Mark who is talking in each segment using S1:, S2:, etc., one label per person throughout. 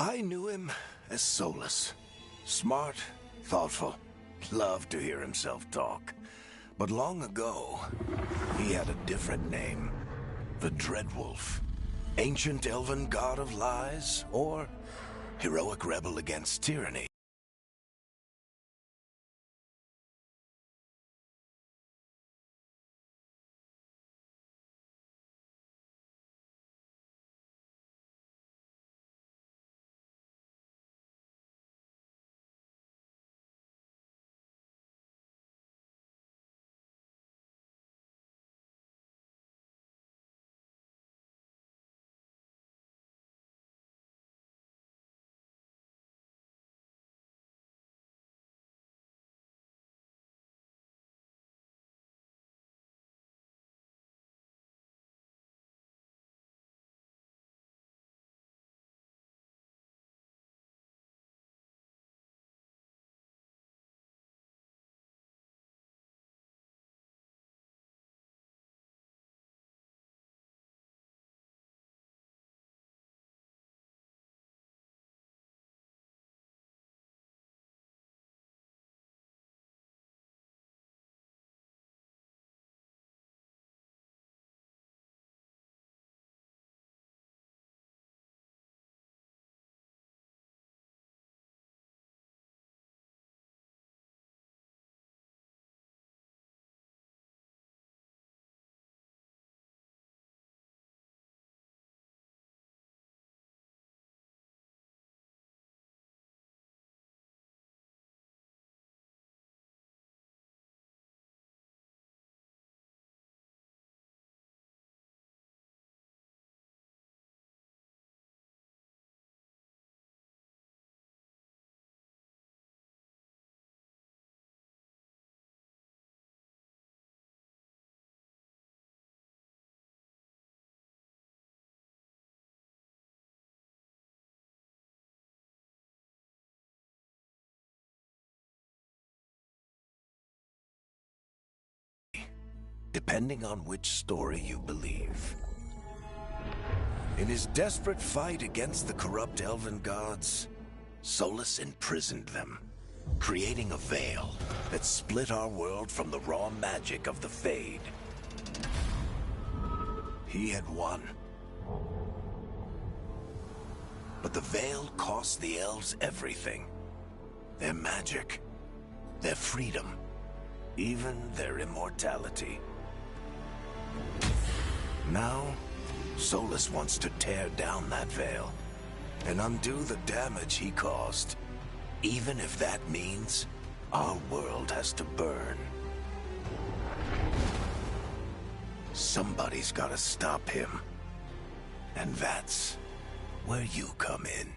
S1: I knew him as Solus. Smart, thoughtful, loved to hear himself talk. But long ago, he had a different name. The Dreadwolf. Ancient elven god of lies, or heroic rebel against tyranny. Depending on which story you believe. In his desperate fight against the corrupt elven gods, Solus imprisoned them, creating a veil that split our world from the raw magic of the Fade. He had won. But the veil cost the elves everything. Their magic, their freedom, even their immortality. Now, Solus wants to tear down that veil and undo the damage he caused, even if that means our world has to burn. Somebody's gotta stop him, and that's where you come in.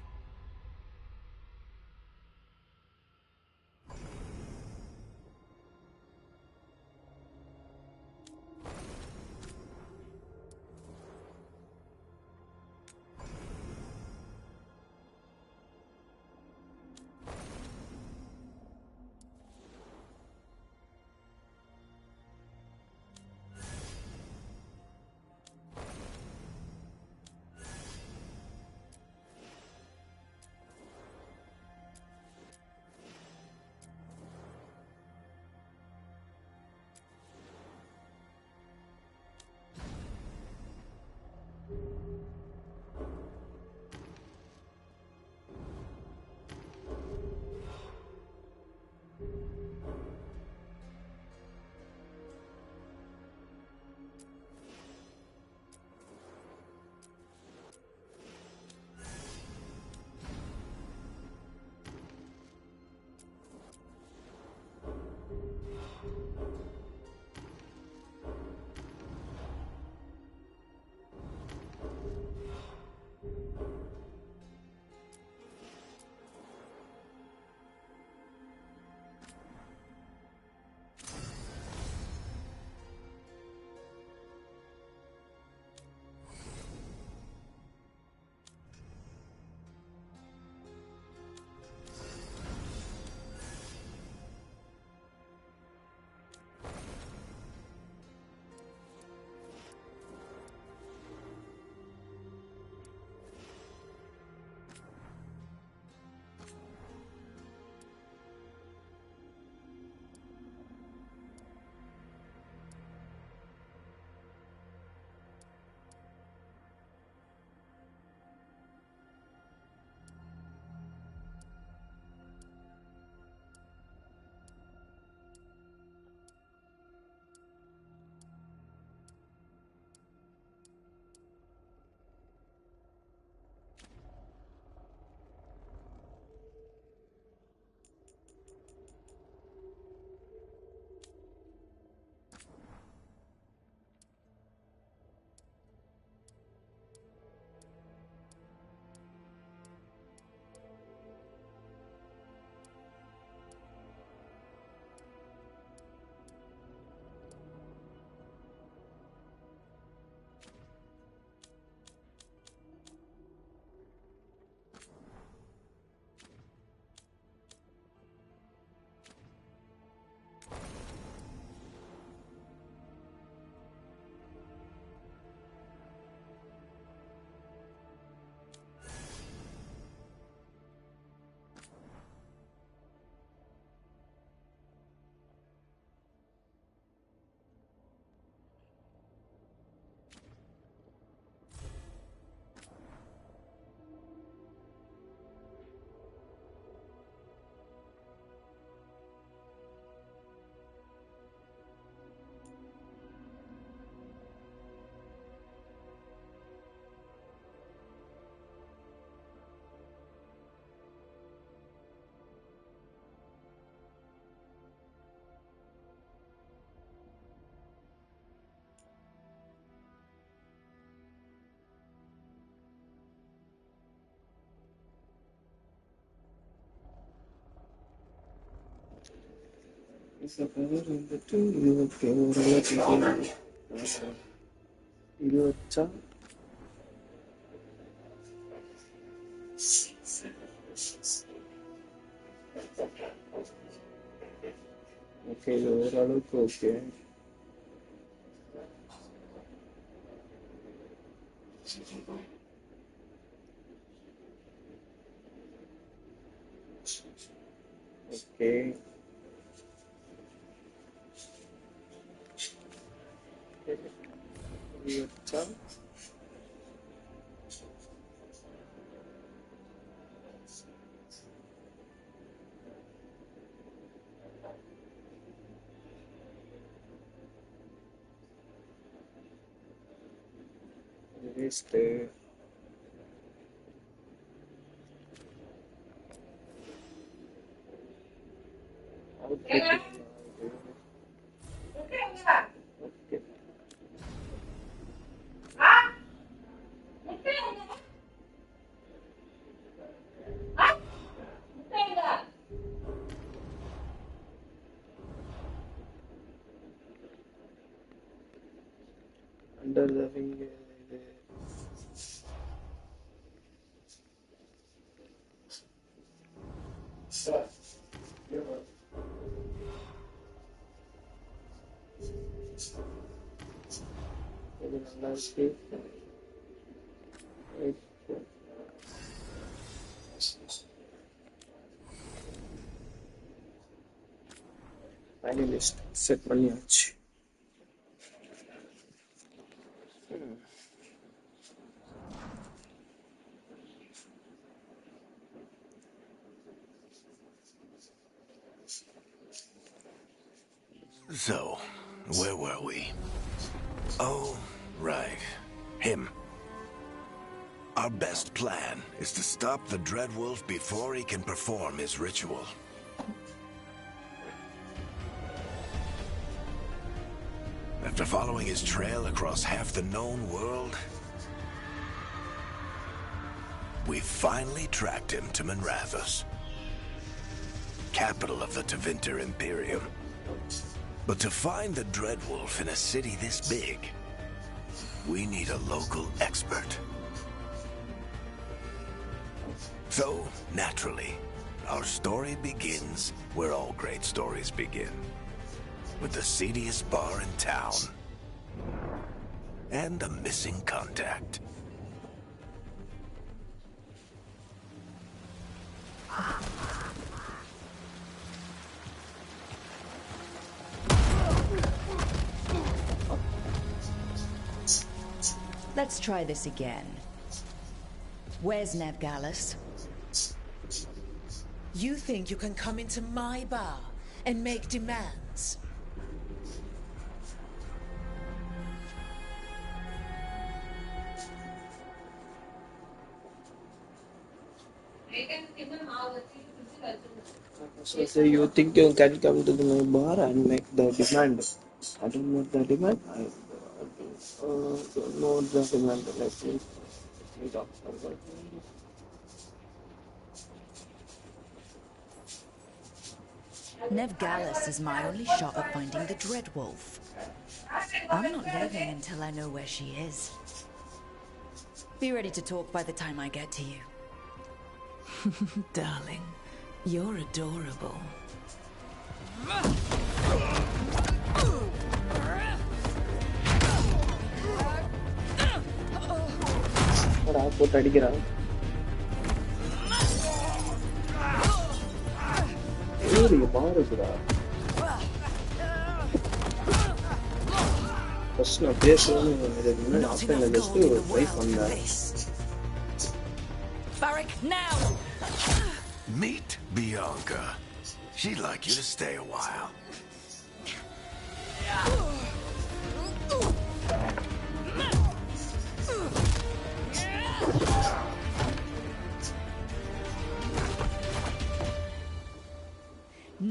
S2: Okay, ஓரளவுக்கு okay. Okay. வச்சா waste. Under the wing. Finally set பண்ணியாச்சு.
S1: So, where were we? Oh, right. Him. Our best plan is to stop the Dreadwolf before he can perform his ritual. After following his trail across half the known world, we finally tracked him to Minrathous, capital of the Tevinter Imperium. But to find the Dreadwolf in a city this big, we need a local expert. So, naturally, our story begins where all great stories begin, with the seediest bar in town and a missing contact.
S3: Let's try this again. Where's Nevgalis?
S4: You think you can come into my bar and make demands?
S2: So you think you can come to my bar and make the demand? I don't know the demand. I don't know the demand. Let me talk about it.
S3: Nevgalis is my only shot at finding the Dreadwolf. I'm not leaving until I know where she is. Be ready to talk by the time I get to you.
S4: Darling, you're adorable.
S2: போட்டு அடிக்கிறான். மாறுதுடா. First நான் பேசணும்னு ஆப்ஷன்ல just try பண்ணேன்.
S4: Barrack now.
S1: Meet Bianca. She'd like you to stay a while.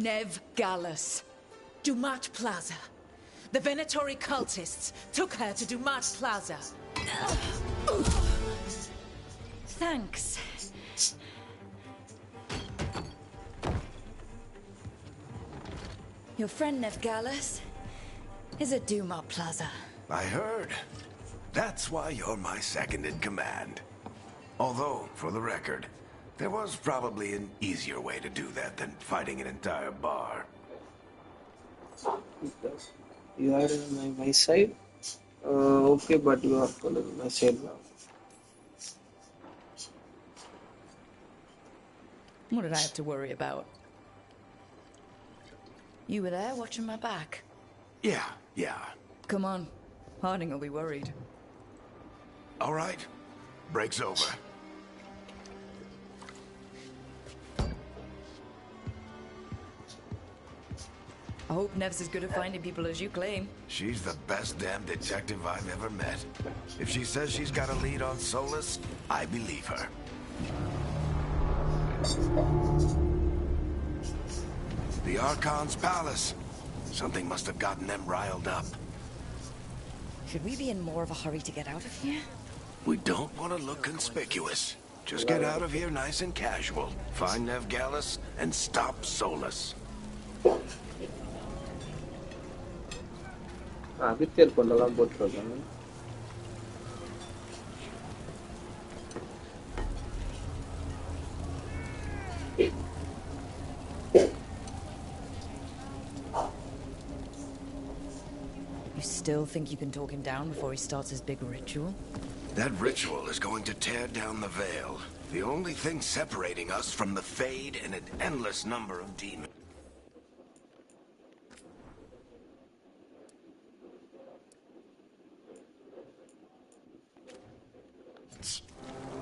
S4: Nevgalis. Dumat Plaza. The Venatori cultists took her to Dumat Plaza.
S3: Thanks. Your friend Nevgalis is at Dumont Plaza.
S1: I heard. That's why you're my second in command. Although, for the record, there was probably an easier way to do that than fighting an entire bar.
S2: You are on my side? Okay, but you are following my side now.
S3: What did I have to worry about? You were there watching my back.
S1: Yeah.
S3: Come on. Harding will be worried.
S1: All right. Break's over.
S3: I hope Nev's as good at finding people as you claim.
S1: She's the best damn detective I've ever met. If she says she's got a lead on Solus, I believe her. The Archon's palace. Something must have gotten them riled up.
S3: Should we be in more of a hurry to get out of here?
S1: We don't want to look conspicuous. Just get out of here nice and casual. Find Nevgalis and stop Solus.
S2: Victor பண்ணலாம் போட்டுருக்காங்க.
S3: You still think you can talk him down before he starts his big ritual?
S1: That ritual is going to tear down the veil. The only thing separating us from the Fade and an endless number of demons.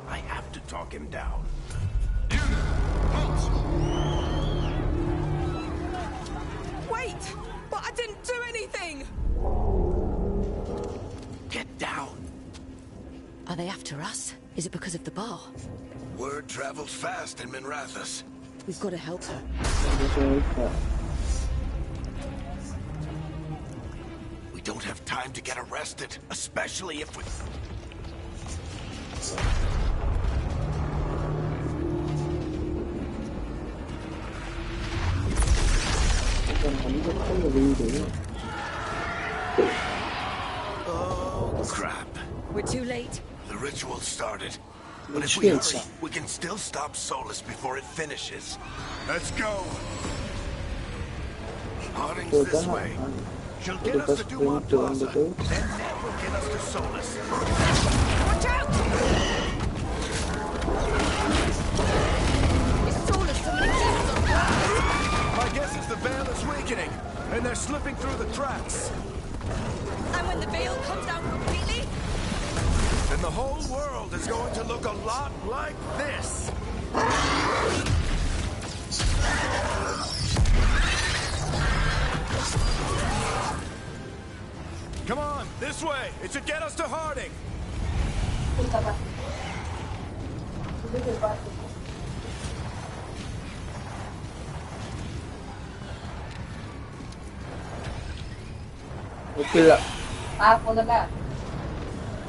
S1: I have to talk him down.
S4: Wait! But I didn't do anything!
S1: Get down.
S3: Are they after us? Is it because of the bar?
S1: Word travels fast in Minrathous.
S3: We've got to help her.
S1: We don't have time to get arrested, especially if we... Oh, crap.
S3: We're too late.
S1: The ritual started. But if we hurry, we can still stop Solus before it finishes. Let's go! Harding's this way. She'll get us to Dumont Plaza, then Ned will get us to Solus.
S4: Watch out!
S3: It's Solus, somebody keep us on guard!
S1: My guess is the veil is weakening, and they're slipping through the cracks.
S3: And when the veil comes down completely?
S1: Then the whole world is going to look a lot like this. Come on, this way. It should get us to Harding.
S2: இல்ல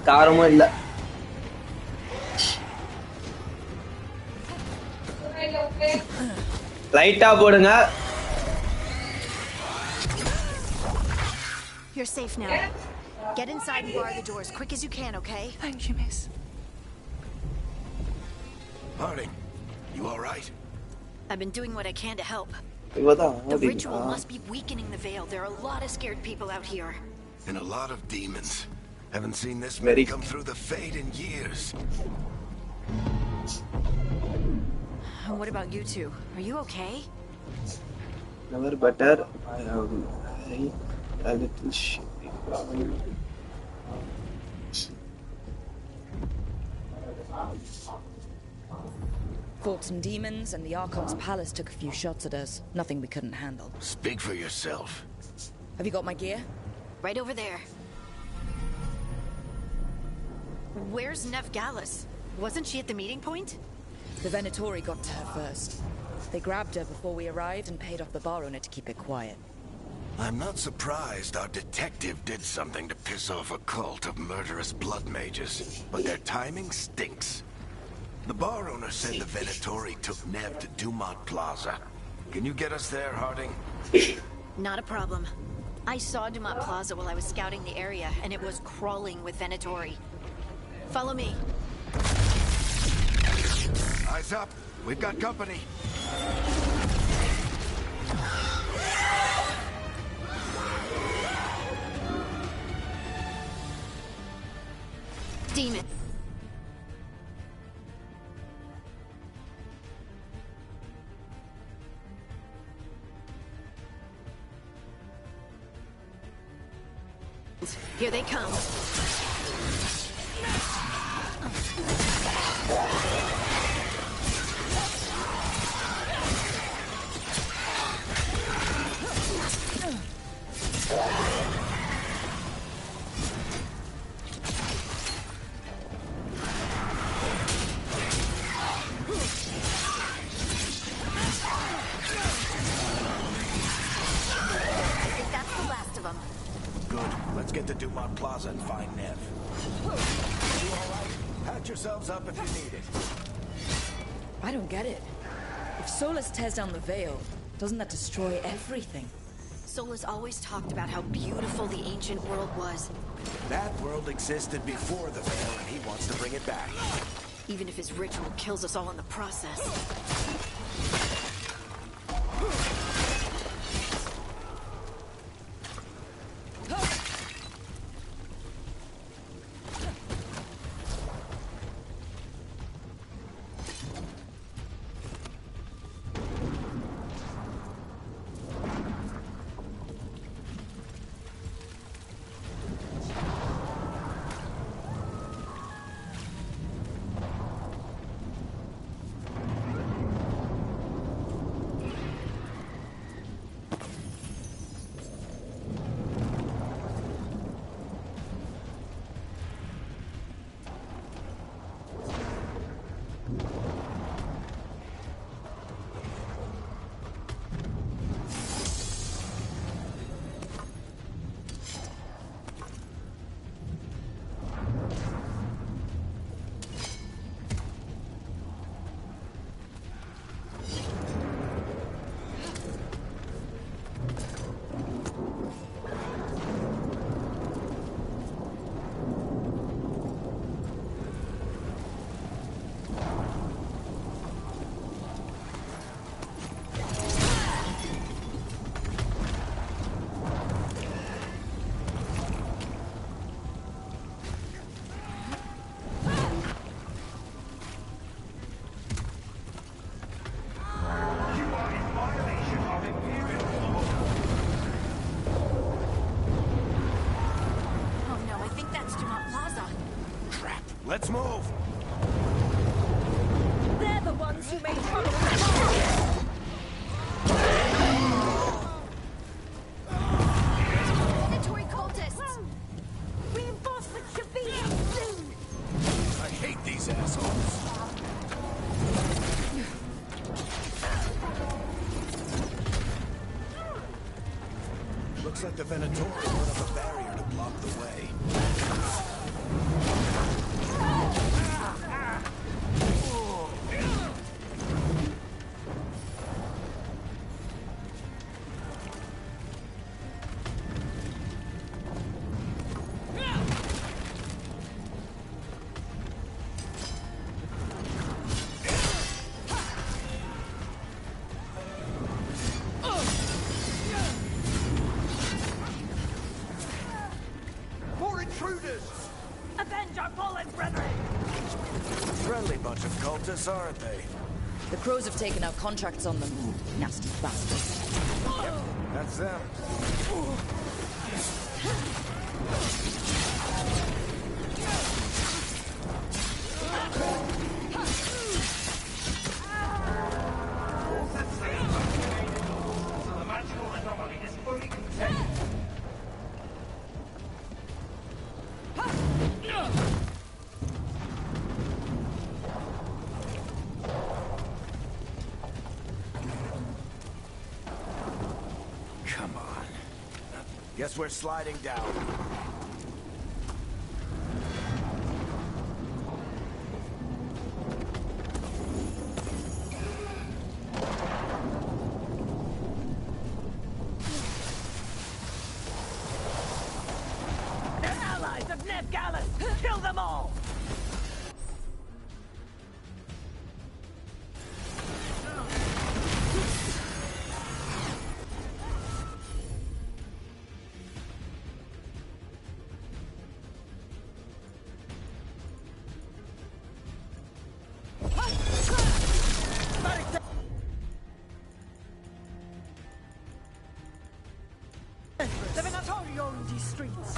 S2: காரமும் இல்ல லைட்டா போடுங்க.
S5: You're safe now. Get inside and bar the door as quick as you can, okay?
S4: Thank you, miss.
S1: Harding, you all right?
S5: I've been doing what I can to help.
S2: இவதான்
S5: The ritual must be weakening the veil. There are a lot of scared people out here.
S1: And a lot of demons. Haven't seen this
S2: Very
S1: many come through the Fade in years.
S5: What about you two? Are you okay?
S2: never better. I have a little shit.
S3: Fought some demons, and the Archon's palace took a few shots at us. Nothing we couldn't handle.
S1: Speak for yourself.
S3: Have you got my gear?
S5: Right over there. Where's Nevgalis? Wasn't she at the meeting point?
S3: The Venatori got to her first. They grabbed her before we arrived and paid off the bar owner to keep it quiet.
S1: I'm not surprised our detective did something to piss off a cult of murderous blood mages, but their timing stinks. The bar owner said the Venatori took Nev to Dumont Plaza. Can you get us there, Harding?
S5: Not a problem. I saw Dumont Plaza while I was scouting the area, and it was crawling with Venatori. Follow me.
S1: Eyes up. We've got company.
S5: Demon. Here they come.
S1: Let's get to Dumont Plaza and find Nev. You all right? Patch yourselves up if you need it.
S3: I don't get it. If Solus tears down the Veil, doesn't that destroy everything?
S5: Solus always talked about how beautiful the ancient world was.
S1: That world existed before the Veil, and he wants to bring it back.
S5: Even if his ritual kills us all in the process.
S1: Let's move!
S6: They're the ones who made trouble.
S5: Predatory cultists!
S6: Reinforcements should be here soon!
S1: I hate these assholes. Looks like the Venatori put up a barrier to block the way.
S6: Avenge our fallen brethren!
S1: Friendly bunch of cultists, aren't they?
S3: The Crows have taken out contracts on them. Nasty bastards.
S1: Yep, that's them. Come on. Guess we're sliding down.
S6: Nev Gallus! Kill them all! The Venatori own these streets.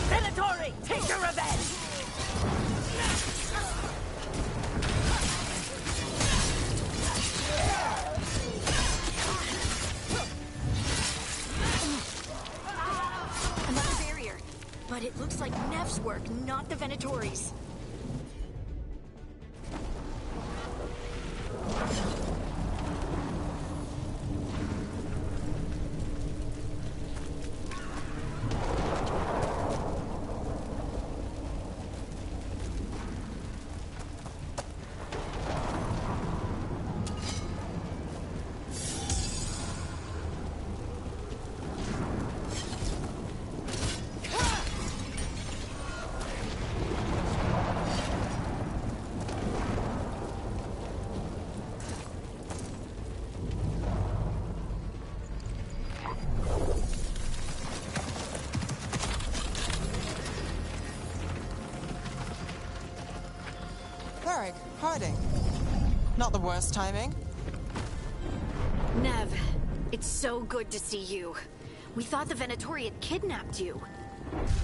S6: Venatori, take your revenge!
S5: But it looks like Nev's work, not the Venatori's.
S7: Hiding. Not the worst timing.
S5: Nev, it's so good to see you. We thought the Venatori had kidnapped you.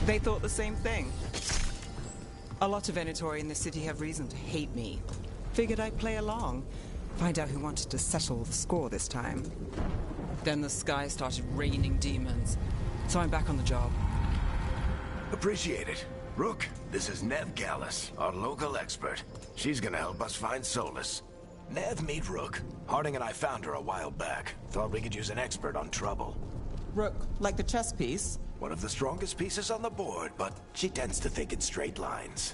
S7: They thought the same thing. A lot of Venatori in the city have reason to hate me. Figured I'd play along. Find out who wanted to settle the score this time. Then the sky started raining demons. So I'm back on the job.
S1: Appreciate it. Rook, this is Nev Gallus, our local expert. She's gonna help us find Solus. Nev, meet Rook. Harding and I found her a while back. Thought we could use an expert on trouble.
S7: Rook, like the chess piece?
S1: One of the strongest pieces on the board, but she tends to think in straight lines.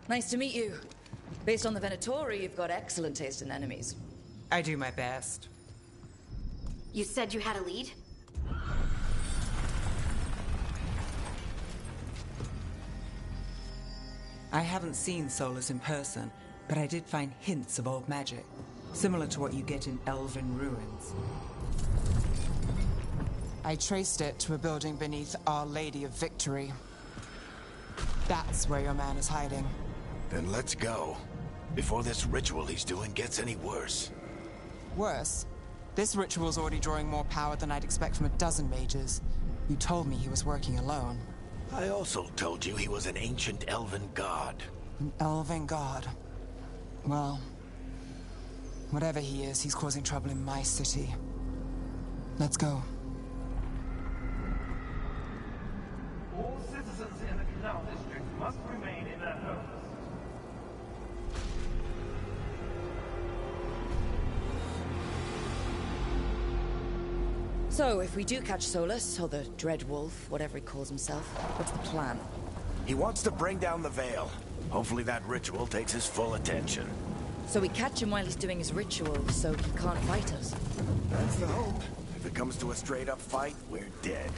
S3: Nice to meet you. Based on the Venatori, you've got excellent taste in enemies.
S7: I do my best.
S5: You said you had a lead?
S7: I haven't seen Solus in person, but I did find hints of old magic, similar to what you get in elven ruins. I traced it to a building beneath Our Lady of Victory. That's where your man is hiding.
S1: Then let's go. Before this ritual he's doing gets any worse.
S7: Worse? This ritual's already drawing more power than I'd expect from a dozen mages. You told me he was working alone.
S1: I also told you he was an ancient elven god.
S7: An elven god? Well, whatever he is, he's causing trouble in my city. Let's go.
S8: All citizens in the Canal District must remain in their homes.
S3: So, if we do catch Solus, or the Dread Wolf, whatever he calls himself, what's the plan?
S1: He wants to bring down the Veil. Hopefully that ritual takes his full attention.
S3: So we catch him while he's doing his ritual, so he can't fight us.
S1: That's the hope. If it comes to a straight-up fight, we're dead.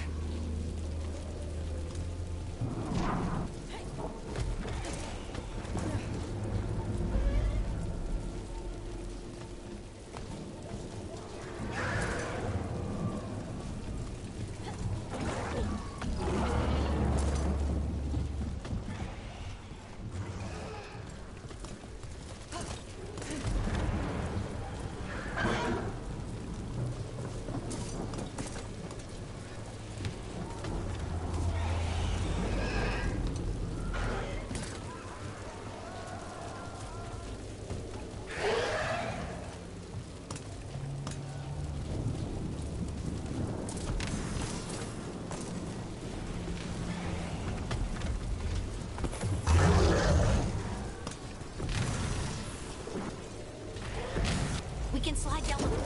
S5: slide down the...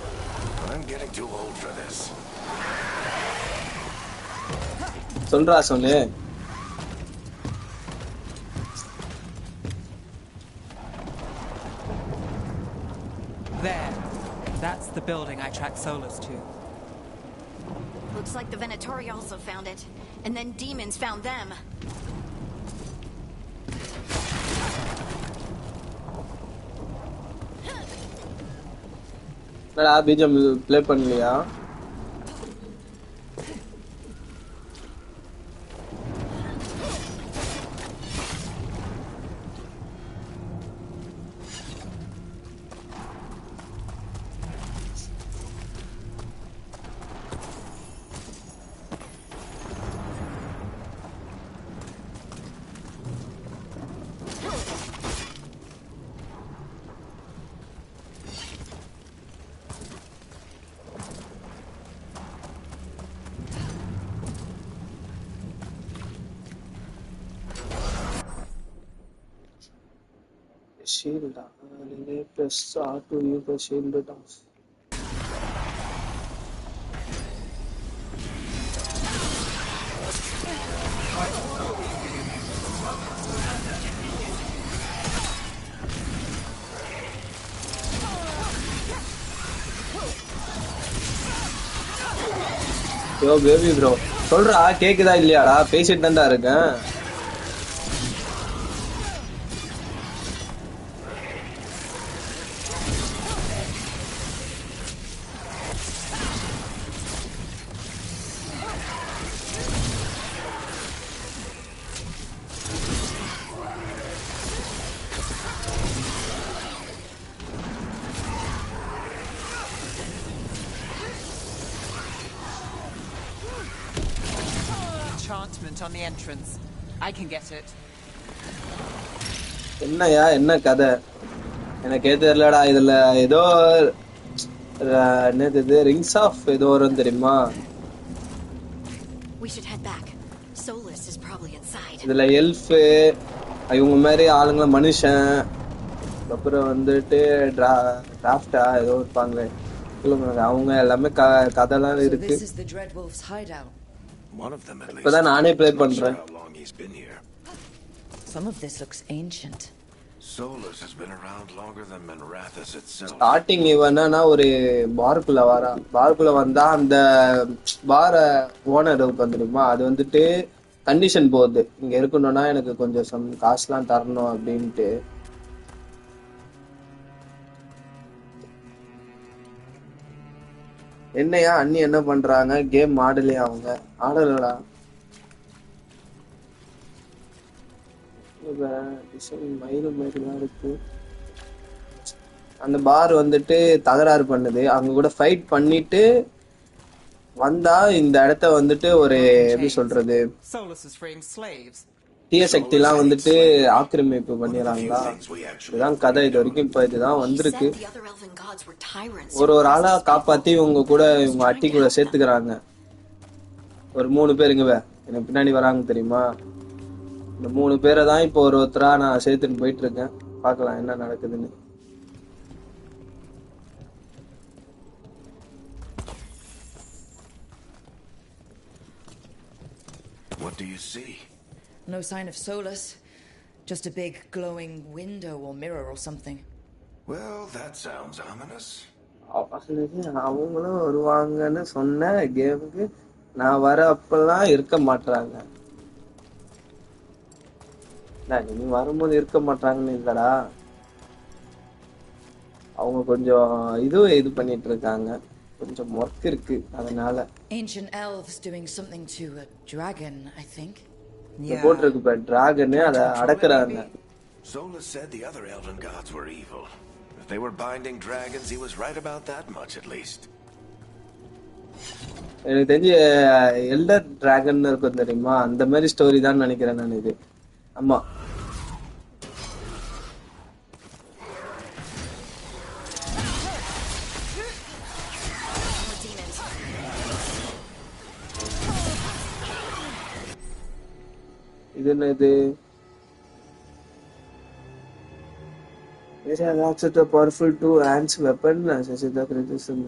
S1: I'm getting too old for this.
S2: சொல்றா சொல்லு.
S7: There. That's the building I tracked Solus to.
S5: Looks like the Venatori also found it. And then demons found them.
S2: என்னடா BGM play பண்ணலையா? Shield. Press R to use the shield buttons. Yo baby bro, சொல்றா கேக்குதா இல்லையாடா? பேசிட்டு தான்டா இருக்கேன்.
S7: On the entrance. I can get it.
S2: என்னையா என்ன கதை எனக்கே தெரியலடா. இதுல ஏதோ என்னது ரிங்ஸ் ஆஃப் ஏதோ வரும் தெரியுமா?
S5: We should head back. Solus is probably inside.
S2: இதுல எல்ஃப் இவங்க மாதிரி ஆளுங்க மனுஷன் அப்புறம் வந்துட்டு டிராஃப்டா ஏதோ இருப்பாங்க. அவங்க எல்லாமே கதைலாம் இருக்கு.
S1: One of them at least.
S2: இப்பதான் நானே ப்ளே பண்றேன்.
S3: Some of this looks ancient.
S1: Solus has been around longer than Manrathus itself.
S2: Starting இவனா ஒரு பாருக்குள்ள வரா. பாருக்குள்ள வந்தா அந்த பார ஓனர் வந்துருமா, அது வந்துட்டு கண்டிஷன் போகுது. இங்க இருக்கணும்னா எனக்கு கொஞ்சம் காசுலாம் தரணும் அப்படின்ட்டு. என்னையா அண்ணி என்ன பண்றாங்க? கேம் ஆடலையா? அவங்க ஆடலடா. மயிலும் இருக்கு. அந்த பார் வந்துட்டு தகராறு பண்ணுது. அவங்க கூட ஃபைட் பண்ணிட்டு வந்தா இந்த இடத்த வந்துட்டு ஒரு எப்படி சொல்றது தீய சக்தி எல்லாம் வந்துட்டு ஆக்கிரமிப்பு பண்ணிடுறாங்களா? இதுதான் கதை. இது வரைக்கும் இப்ப இதுதான் வந்திருக்கு. ஒரு ஆளா காப்பாத்தி இவங்க கூட இவங்க அட்டி கூட சேர்த்துக்கிறாங்க. ஒரு 3 பேருங்க எனக்கு பின்னாடி வராங்க தெரியுமா? இந்த 3 பேரை தான் இப்போ ஒருத்தரா நான் சேர்த்துட்டு போயிட்டு இருக்கேன். பாக்கலாம் என்ன நடக்குதுன்னு.
S1: What do you see?
S3: No sign of Solus. Just a big glowing window or mirror or something.
S1: Well, that sounds ominous.
S2: அவங்களும் வருவாங்கன்னு சொன்ன கேமுக்கு நான் வர அப்பெல்லாம் இருக்க மாட்டாங்க. நீ வரும்போது இருக்க மாட்டாங்கன்னு இல்லடா. அவங்க கொஞ்சம் இது பண்ணிட்டு இருக்காங்க. கொஞ்சம் ஒர்க் இருக்கு அதனால.
S3: Ancient elves doing something to a dragon, I think.
S2: போட்டிருக்கு பா டிராகன். அத அடக்குறாங்க.
S1: Solus said the other elven gods were evil. If they were binding dragons, he was right about that much at least.
S2: எனக்கு தெரிஞ்சு elder dragon இருக்கும் தெரியுமா? அந்த மாதிரி story தான் நினைக்கிறேன் நான் இது. ஆமா. இது என்னது? This has access to a powerful two-hands weapon. As the criticism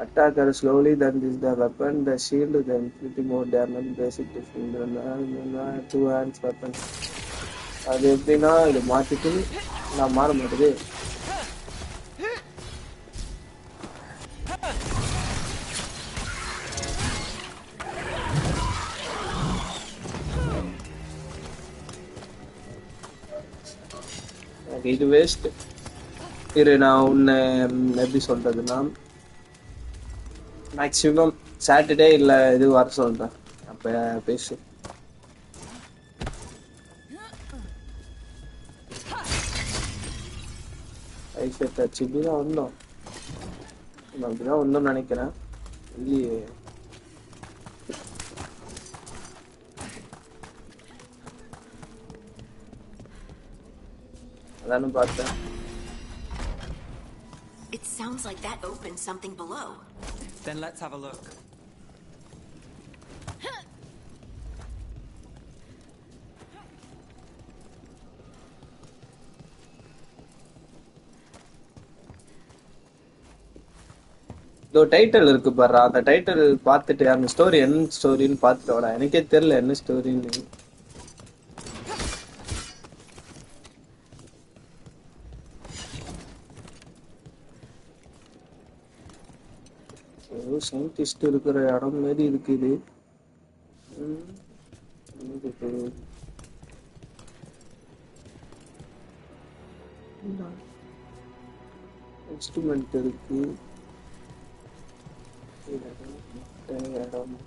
S2: attacker slowly, then this the weapon, the shield, the infinity more damage, basic defense, two-hands weapon. அது எப்படின்னா இது மாத்திட்டு நான் மாற மாட்டேது. இது வேஸ்ட். இரு நான் உன்னை எப்படி சொல்றதுன்னா மேக்ஸிமம் சாட்டர்டே இல்ல இது வர சொல்றேன். அப்ப பேசு. ஐசெட் அச்சுதான் வந்தோம். அப்படிதான் வந்தோம்னு நினைக்கிறேன். இல்லையே அதானு பார்த்தேன்.
S5: It sounds like that opened something below.
S7: Then let's have a look.
S2: இதோ டைட்டில் இருக்கு பாரு. அந்த டைட்டில் பார்த்துட்டு அந்த ஸ்டோரி என்ன ஸ்டோரின்னு பார்த்துட்டு வாடா. எனக்கே தெரியல என்ன ஸ்டோரின்னு. சயின்டிஸ்ட் இருக்கிற இடம் மாதிரி இருக்குது. இன்ஸ்ட்ருமெண்ட் இருக்கு. இடம்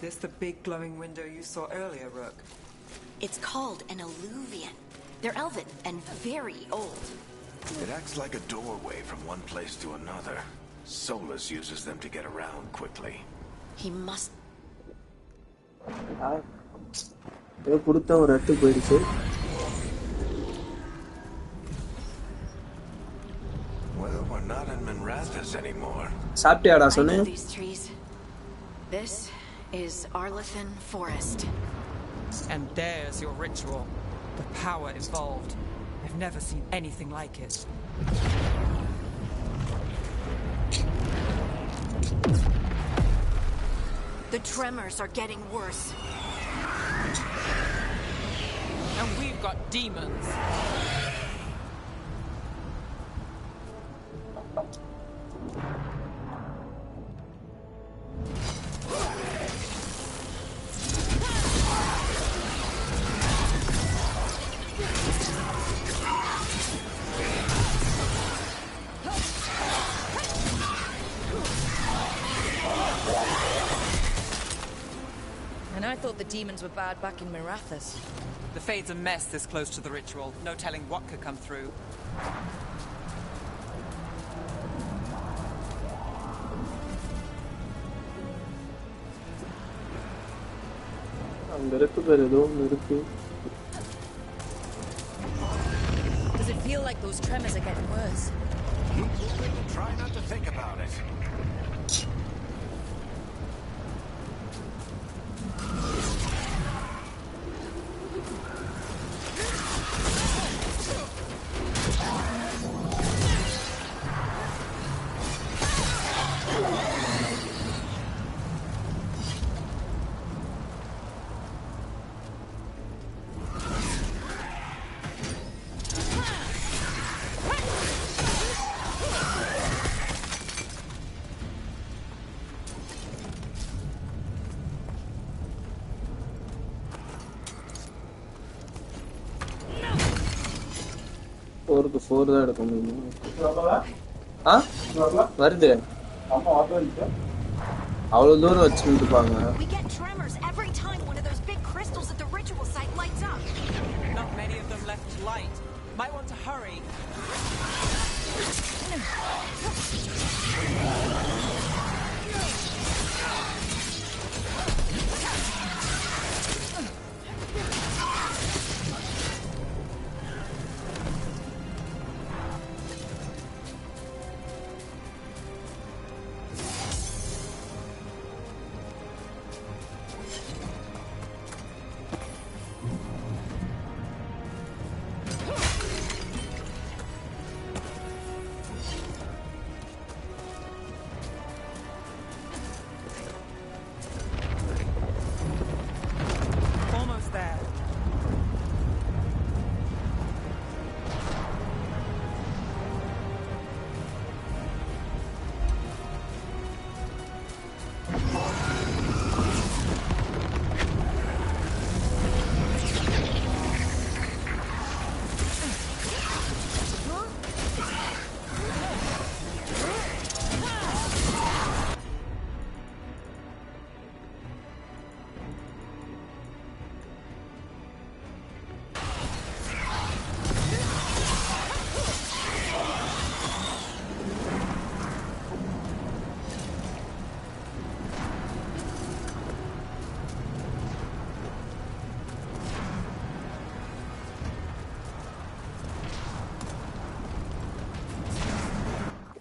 S7: This the big glowing window you saw earlier, Rook?
S5: It's called an alluvian. They're elven and very old.
S1: It acts like a doorway from one place to another. Solus uses them to get around quickly.
S5: He must...
S2: கொடுத்த ஒரு at போயிடுச்சு.
S1: Well, we're not in Minrathous anymore.
S2: சாப்பிட்டியாடா
S5: I
S2: சொன்னேன்.
S5: know these trees. This is Arlethan Forest.
S7: And there's your ritual. The power involved. I've never seen anything like it.
S5: The tremors are getting worse.
S7: And we've got demons.
S3: And I thought the demons were bad back in Mirathas.
S7: The Fade's a mess this close to the ritual. No telling what could come through.
S2: அங்க இருக்கு பேர் ஏதோ ஒன்று இருக்கு.
S3: Does it feel like those tremors are getting worse?
S1: Keep moving and try not to think about it.
S2: ஃபோருக்கு 4 தான் எடுக்க முடியும். வருது. அவ்வளோ தூரம் வச்சுட்டு இருப்பாங்க.
S5: We get tremors every time one of those big crystals at the ritual site lights up.
S7: Not many of them left light. Might want to hurry.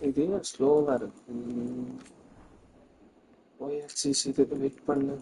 S2: இது ஸ்லோவா இருக்கு. OSCC வெயிட் பண்ணு.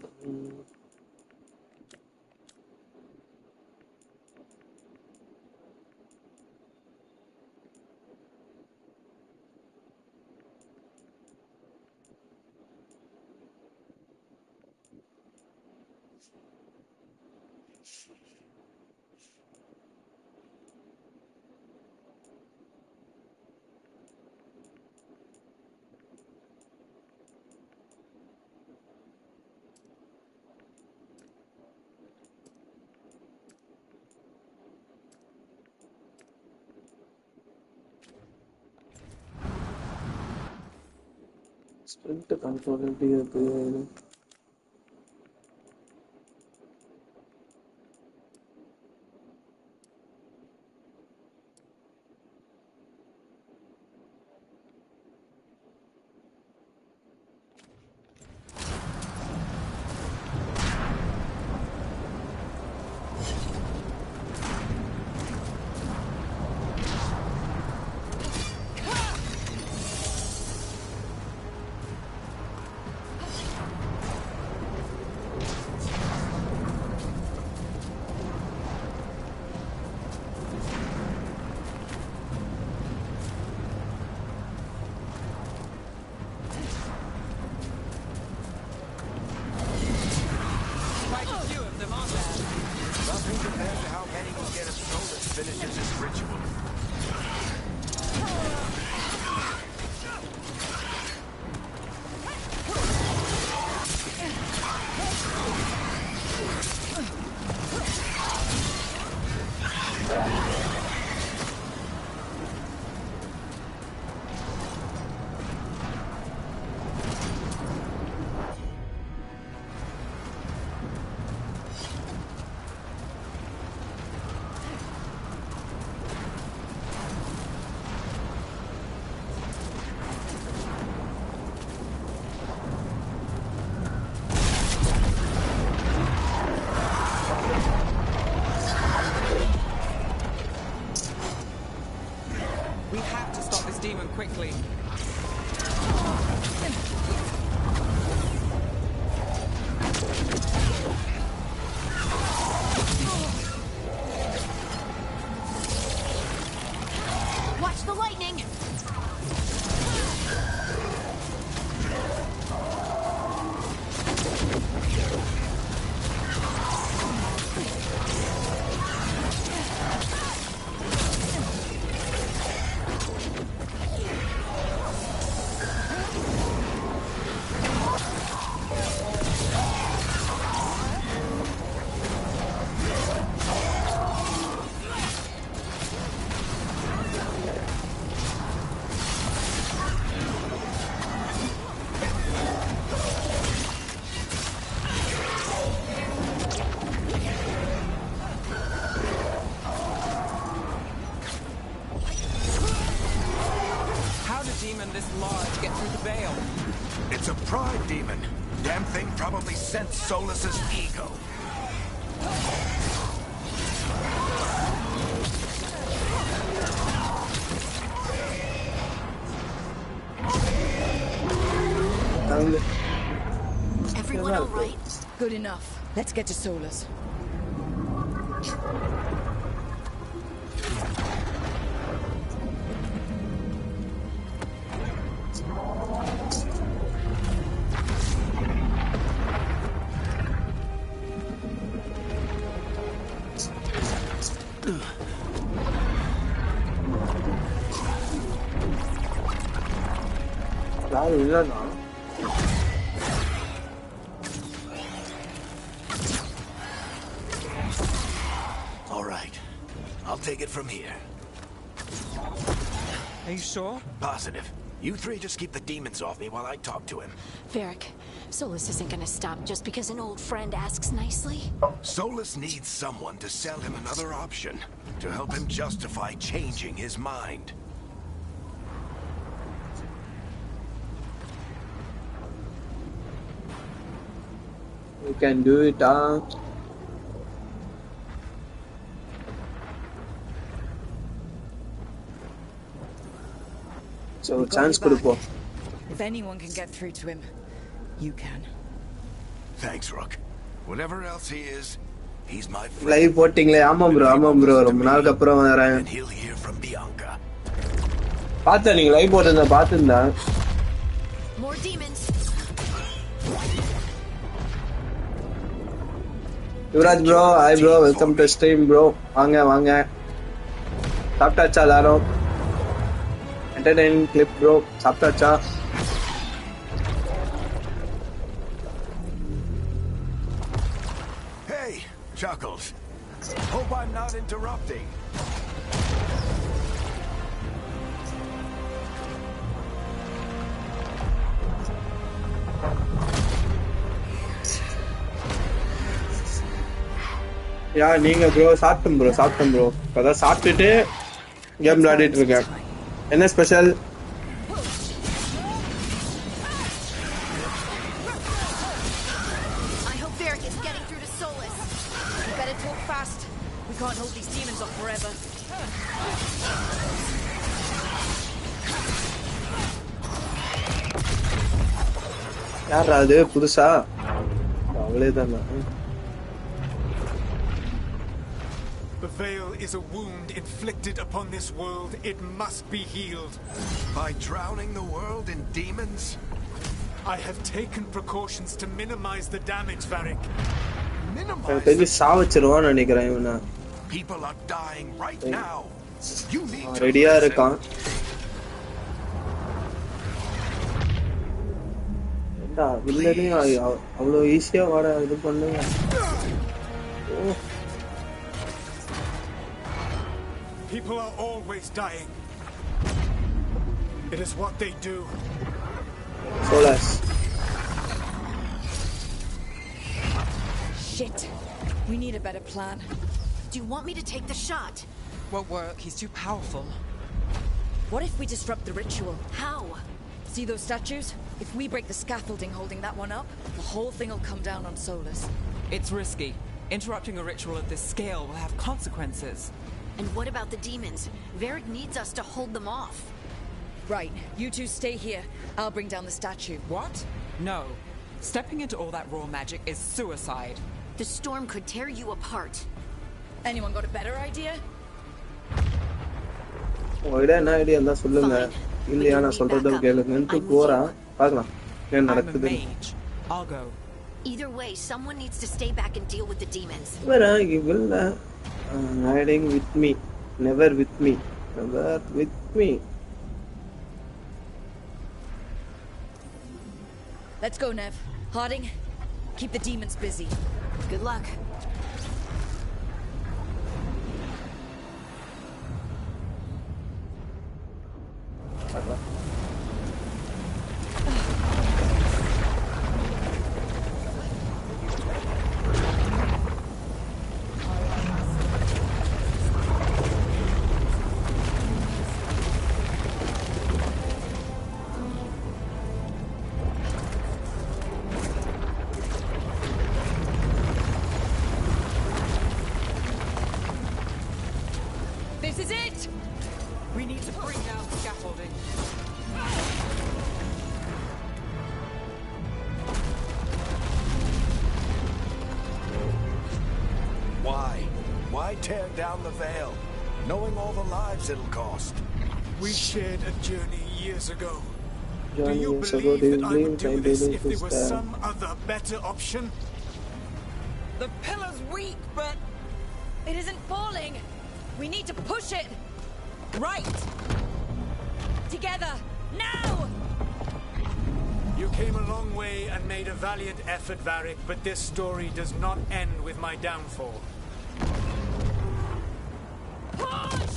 S2: ஸ்பிரிண்ட் கண்ட்ரோல் எப்படி இருக்கு?
S7: Quickly.
S5: Watch the lightning.
S1: Solus's ego.
S5: Everyone all right?
S3: Good enough. Let's get to Solus.
S1: All right, I'll take it from here.
S7: Are you sure?
S1: Positive. You three just keep the demons off me while I talk to him.
S5: Varric, Solus isn't gonna stop just because an old friend asks nicely.
S1: Solus needs someone to sell him another option, to help him justify changing his mind.
S2: We can do it, So chance கொடுப்போம்.
S3: If anyone can get through to him, you can.
S1: Thanks, Rook. Whatever else he is, he's my friend.
S2: Live போட்டிங்களே. ஆமா bro ரொம்ப நாளுக்கு அப்புறம் வரேன்.
S1: And he'll hear from Bianca.
S2: பாத்தா நீங்க live போட்டத பாத்துட்டேன்.
S5: More demons.
S2: Yuvraj bro, hi bro, welcome to stream bro. வாங்க. சாப்பிட்டாச்சா எல்லாரும்? Entertaining clip bro. சாப்பிட்டாச்சா?
S1: Hey, Chuckles. Hope I'm not interrupting.
S2: யா நீங்க bro சாப்பிட்டேன் bro. அதான் சாப்பிட்டுட்டு கேம் விளையாடிட்டு இருக்கேன். என்ன special?
S5: I hope Varric is getting through to Solus.
S3: You better talk fast. We can't hold these demons off forever.
S2: யாரா அது புதுசா? அவளேதான்.
S9: The veil is a wound inflicted upon this world. It must be healed.
S1: By drowning the world in demons?
S9: I have taken precautions to minimize the damage, Varric.
S2: தெரிஞ்சு சாவச்சிருவான்னு நினைக்கிறேன் இவனை.
S1: People are dying right now. You need to
S2: ரெடியா இருக்கான். ஏண்டா வில்லனே அவ்வளோ ஈஸியா வாட இது பண்ணுங்க.
S9: People are always dying. It is what they do.
S2: Solus.
S3: Shit. We need a better plan.
S5: Do you want me to take the shot?
S7: Won't work. He's too powerful.
S3: What if we disrupt the ritual?
S5: How?
S3: See those statues? If we break the scaffolding holding that one up, the whole thing will come down on Solus.
S7: It's risky. Interrupting a ritual of this scale will have consequences.
S5: And what about the demons? Varric needs us to hold them off.
S3: Right. You two stay here. I'll bring down the statue.
S7: What? No. Stepping into all that raw magic is suicide.
S5: The storm could tear you apart.
S3: Anyone got a better idea?
S2: உங்ககிட்ட என்ன idea இருந்தா சொல்லுங்க. இல்லையா நான் சொல்றத கேளுங்கன்னு போறான். பார்க்கலாம் என்ன நடக்குது.
S7: I'll go.
S5: Either way, someone needs to stay back and deal with the demons.
S2: Where you will hiding with me. Never with me. Never with me.
S3: Let's go, Nev. Harding, keep the demons busy.
S5: Good luck.
S3: This is it!
S7: We need to bring down the scaffolding.
S1: Why tear down the veil, knowing all the lives it'll cost?
S9: We shared a journey years ago. Do
S2: Journey
S9: you
S2: years ago,
S9: believe
S2: do you
S9: that I would
S2: believe
S9: do this if there
S2: this
S9: was
S2: time?
S9: some other better option?
S7: The pillar's weak, but
S3: It isn't falling! We need to push it! Right! Together! Now!
S9: You came a long way and made a valiant effort, Varric, but this story does not end with my downfall.
S3: Push!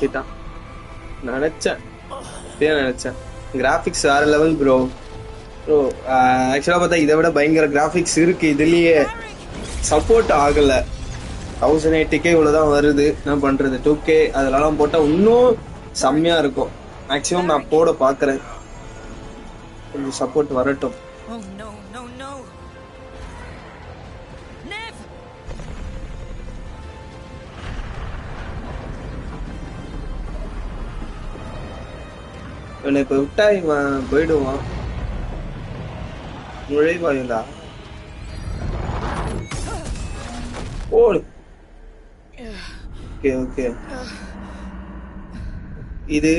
S2: கிட்டான் நினைச்சேன் graphics வேற level bro ஆக்சுவலா பார்த்தா இதை விட பயங்கர graphics இருக்கு இதுலயே support ஆகல 1080k இவ்வளவுதான் வருது என்ன பண்றது 2K அதெல்லாம் போட்டா இன்னும் செம்மையா இருக்கும் மேக்ஸிமம் நான் போட பாக்குறேன் கொஞ்சம் சப்போர்ட் வரட்டும் இவனை இப்ப விட்டா இவன் போயிடுவான் நுழைவாயுலா ஓடு ஓகே ஓகே இது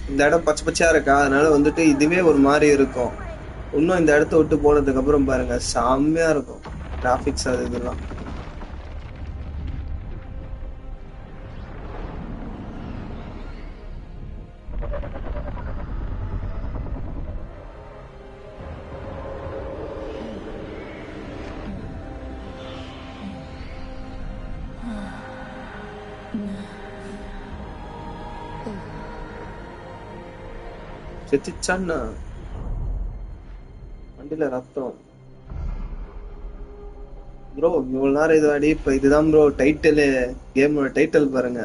S2: இந்த இடம் பச்சை பச்சையா இருக்கா அதனால வந்துட்டு இதுவே ஒரு மாதிரி இருக்கும் இன்னும் இந்த இடத்த விட்டு போனதுக்கு அப்புறம் பாருங்க செம்மையா இருக்கும் கிராபிக்ஸ் அது இதெல்லாம் செத்துச்சான்னா வண்டியில ரத்தம் ப்ரோ இவ்வளவு நேரம் இது அடி இப்ப இதுதான் ப்ரோ டைட்டில் கேமோட டைட்டில் பாருங்க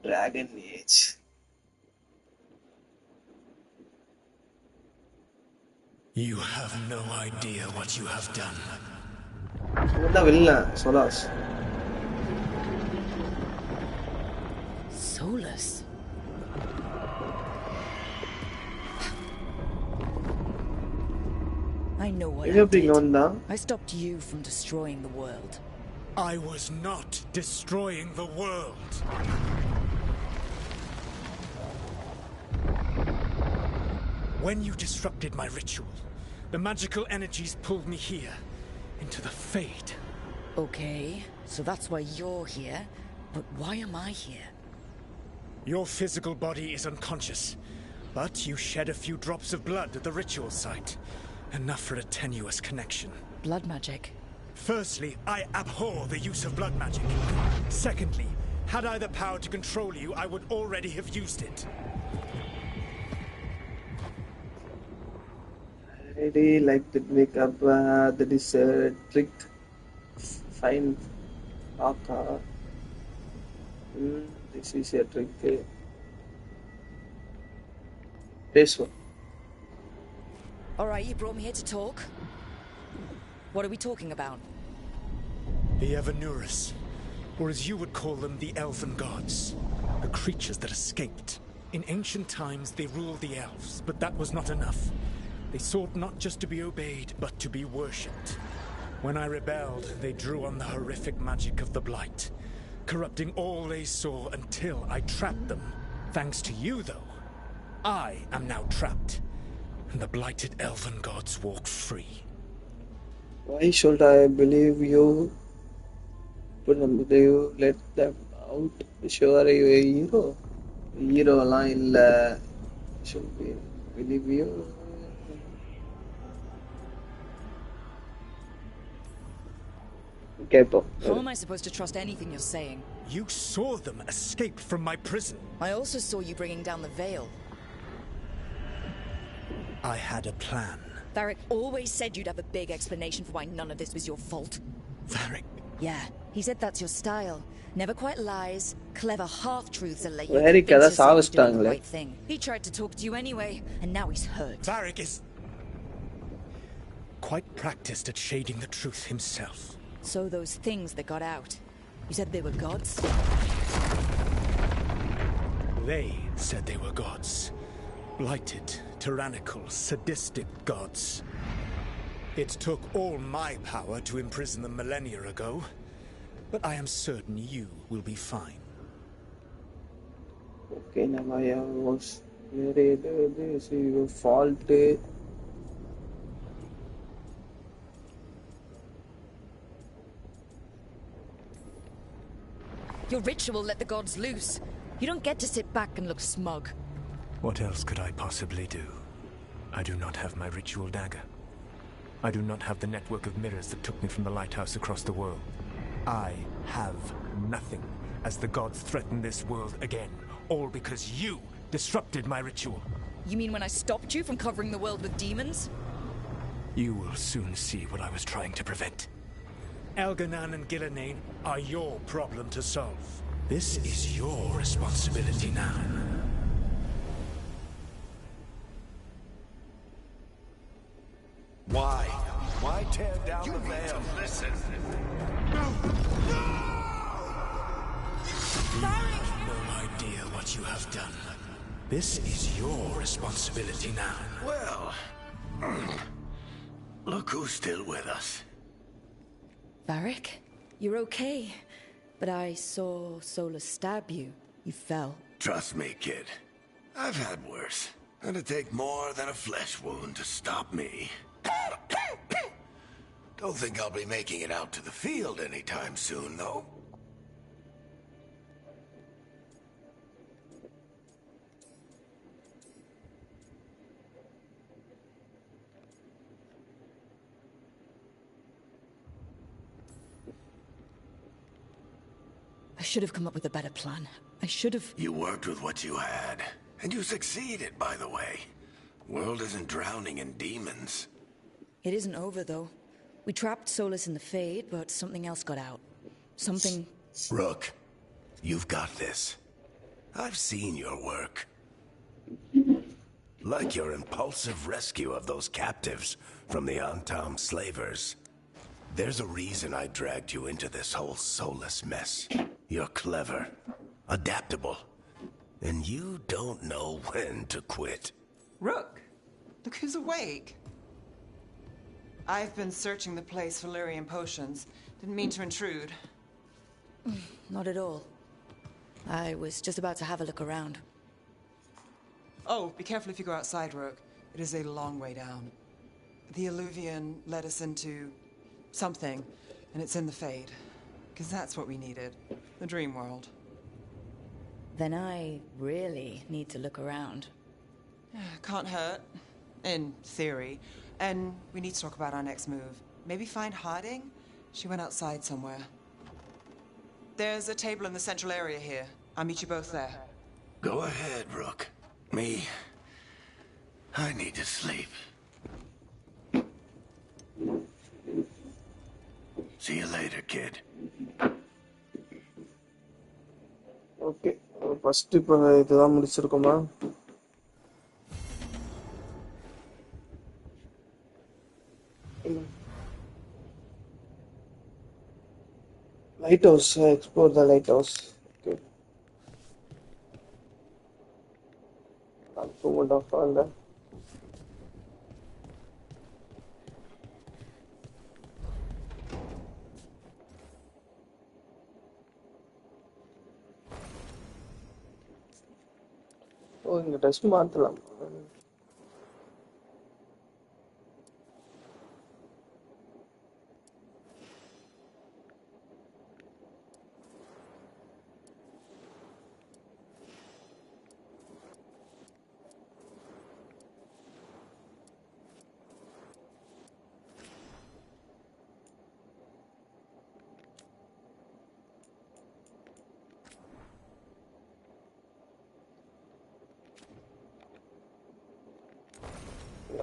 S2: dragon age
S9: You have no idea what you have done.
S2: இவன்தான் villain Cholas
S3: Solus. I know what I did. I stopped you from destroying the world.
S9: I was not destroying the world. When you disrupted my ritual, the magical energies pulled me here, into the Fade.
S3: Okay, so that's why you're here. But why am I here?
S9: Your physical body is unconscious, but you shed a few drops of blood at the ritual site. Enough for a tenuous connection.
S3: Blood magic?
S9: Firstly, I abhor the use of blood magic. Secondly, had I the power to control you, I would already have used it.
S2: I really like to make up that is a trick. Fine. Aka. This is a trick. This one.
S3: Alright, you brought me here to talk. What are we talking about?
S9: The Evanurus, or as you would call them, the Elven Gods. The creatures that escaped. In ancient times, they ruled the elves, but that was not enough. They sought not just to be obeyed, but to be worshipped. When I rebelled, they drew on the horrific magic of the Blight, corrupting all they saw until I trapped them. Thanks to you, though, I am now trapped. And the blighted elven gods walk free.
S2: Why should I believe you? You let them out. Sure, you a hero. Hero line illa. Should be believe you. Okay,
S3: how am I supposed to trust anything you're saying?
S9: You saw them escape from my prison.
S3: I also saw you bringing down the veil.
S9: I had a plan.
S3: Varric always said you'd have a big explanation for why none of this was your fault.
S9: Varric?
S3: Yeah, he said that's your style. Never quite lies, clever half-truths that let you
S2: convince yourself you're doing
S3: the right thing. He tried to talk to you anyway, and now he's hurt.
S9: Varric is quite practiced at shading the truth himself.
S3: So those things that got out, you said they were gods?
S9: They said they were gods. Blighted, tyrannical, sadistic gods. It took all my power to imprison them millennia ago, but I am certain you will be fine.
S2: Okay, Namaya was very this is your fault.
S3: Your ritual let the gods loose. You don't get to sit back and look smug.
S9: What else could I possibly do? I do not have my ritual dagger. I do not have the network of mirrors that took me from the lighthouse across the world. I have nothing as the gods threaten this world again, all because you disrupted my ritual.
S3: You mean when I stopped you from covering the world with demons?
S9: You will soon see what I was trying to prevent. Elganan and Gillenane are your problem to solve. This is your responsibility now.
S1: Why? Why tear down the veil? Listen.
S9: You have no idea what you have done. This is your responsibility now.
S1: Well, look who's still with us.
S3: Varric, you're okay. But I saw Solus stab you. You fell.
S1: Trust me, kid. I've had worse. It'd take more than a flesh wound to stop me. Don't think I'll be making it out to the field anytime soon, though.
S3: I should have come up with a better plan. I should have...
S1: You worked with what you had. And you succeeded, by the way. World isn't drowning in demons.
S3: It isn't over, though. We trapped Solus in the Fade, but something else got out. Something...
S1: Rook, you've got this. I've seen your work. Like your impulsive rescue of those captives from the Antam slavers. There's a reason I dragged you into this whole Solus mess. You're clever, adaptable, and you don't know when to quit.
S7: Rook, look who's awake. I've been searching the place for Lyrian potions. Didn't mean to intrude.
S3: Not at all. I was just about to have a look around.
S7: Oh, be careful if you go outside, Rook. It is a long way down. The Alluvian led us into something, and it's in the Fade. Because that's what we needed. The dream world.
S3: Then I really need to look around.
S7: Can't hurt. In theory. And we need to talk about our next move. Maybe find Harding? She went outside somewhere. There's a table in the central area here. I'll meet you both there.
S1: Go ahead, Rook. Me, I need to sleep. See you later, kid.
S2: Okay, first இப்போ இதுதான் முடிச்சிருக்கோமா? Lighthouse, explore the lighthouse. Okay. I'll go off on that. ஓ இங்க test மாத்தலாம்.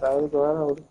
S2: அதுக்கு வேற ஒரு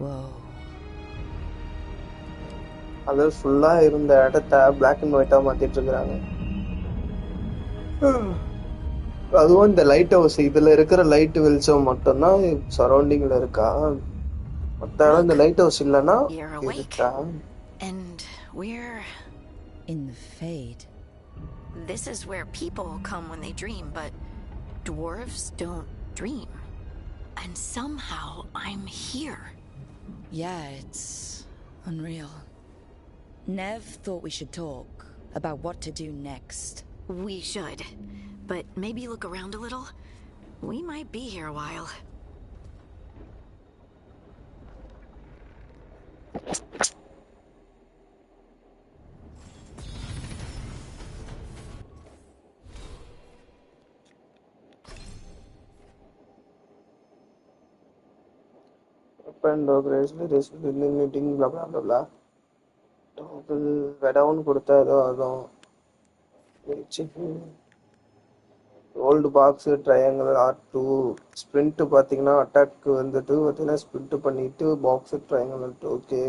S3: Whoa.
S2: அது ஃபுல்லா இருந்த இடத்த பிளாக் அண்ட் ஒயிட்டா மாத்திட்டு இருக்காங்க. அதுவும் இந்த லைட் ஹவுஸ் இதுல இருக்கிற லைட் வெளிச்சம் மட்டும்தான் சரௌண்டிங்ல இருக்கா? மத்த இடம் இந்த லைட் ஹவுஸ் இல்லனா இருக்கா?
S5: And we're
S3: in the Fade.
S5: This is where people come when they dream, but dwarves don't dream. And somehow I'm here.
S3: Yeah, it's unreal. Nev thought we should talk about what to do next.
S5: We should. But maybe look around a little. We might be here a while.
S2: Open dog race meeting blah blah blah blah. Toggle down கொடுத்தா ஏதோ அதுவும் old box triangle R2 sprint பார்த்தீங்கன்னா attack வந்துட்டு பார்த்தீங்கன்னா sprint பண்ணிட்டு box triangle okay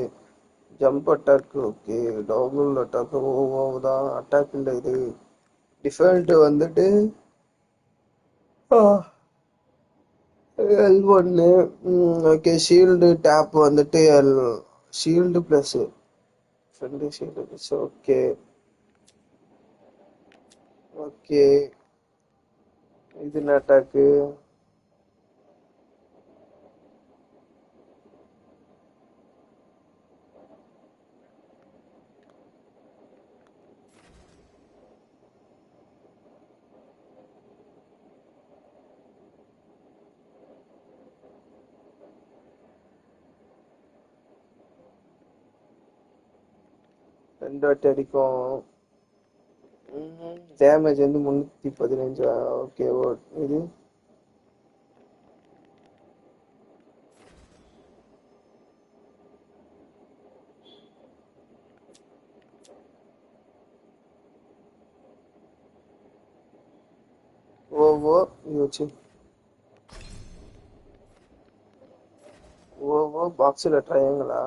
S2: jump attack okay டாகுல் attack தான் attack இல்லை இது டிஃபால்ட் வந்துட்டு L1 ஓகே ஷீல்டு டேப் வந்துட்டு shield plus friend shield plus okay okay இது என்ன அட்டாக்கு ரெண்டு வாட்டி அடிக்கும் டேமேஜ் வந்து 315 ஓகே இது ஓ யோசி ஓ பாக்ஸ்ல ட்ரையாங்களா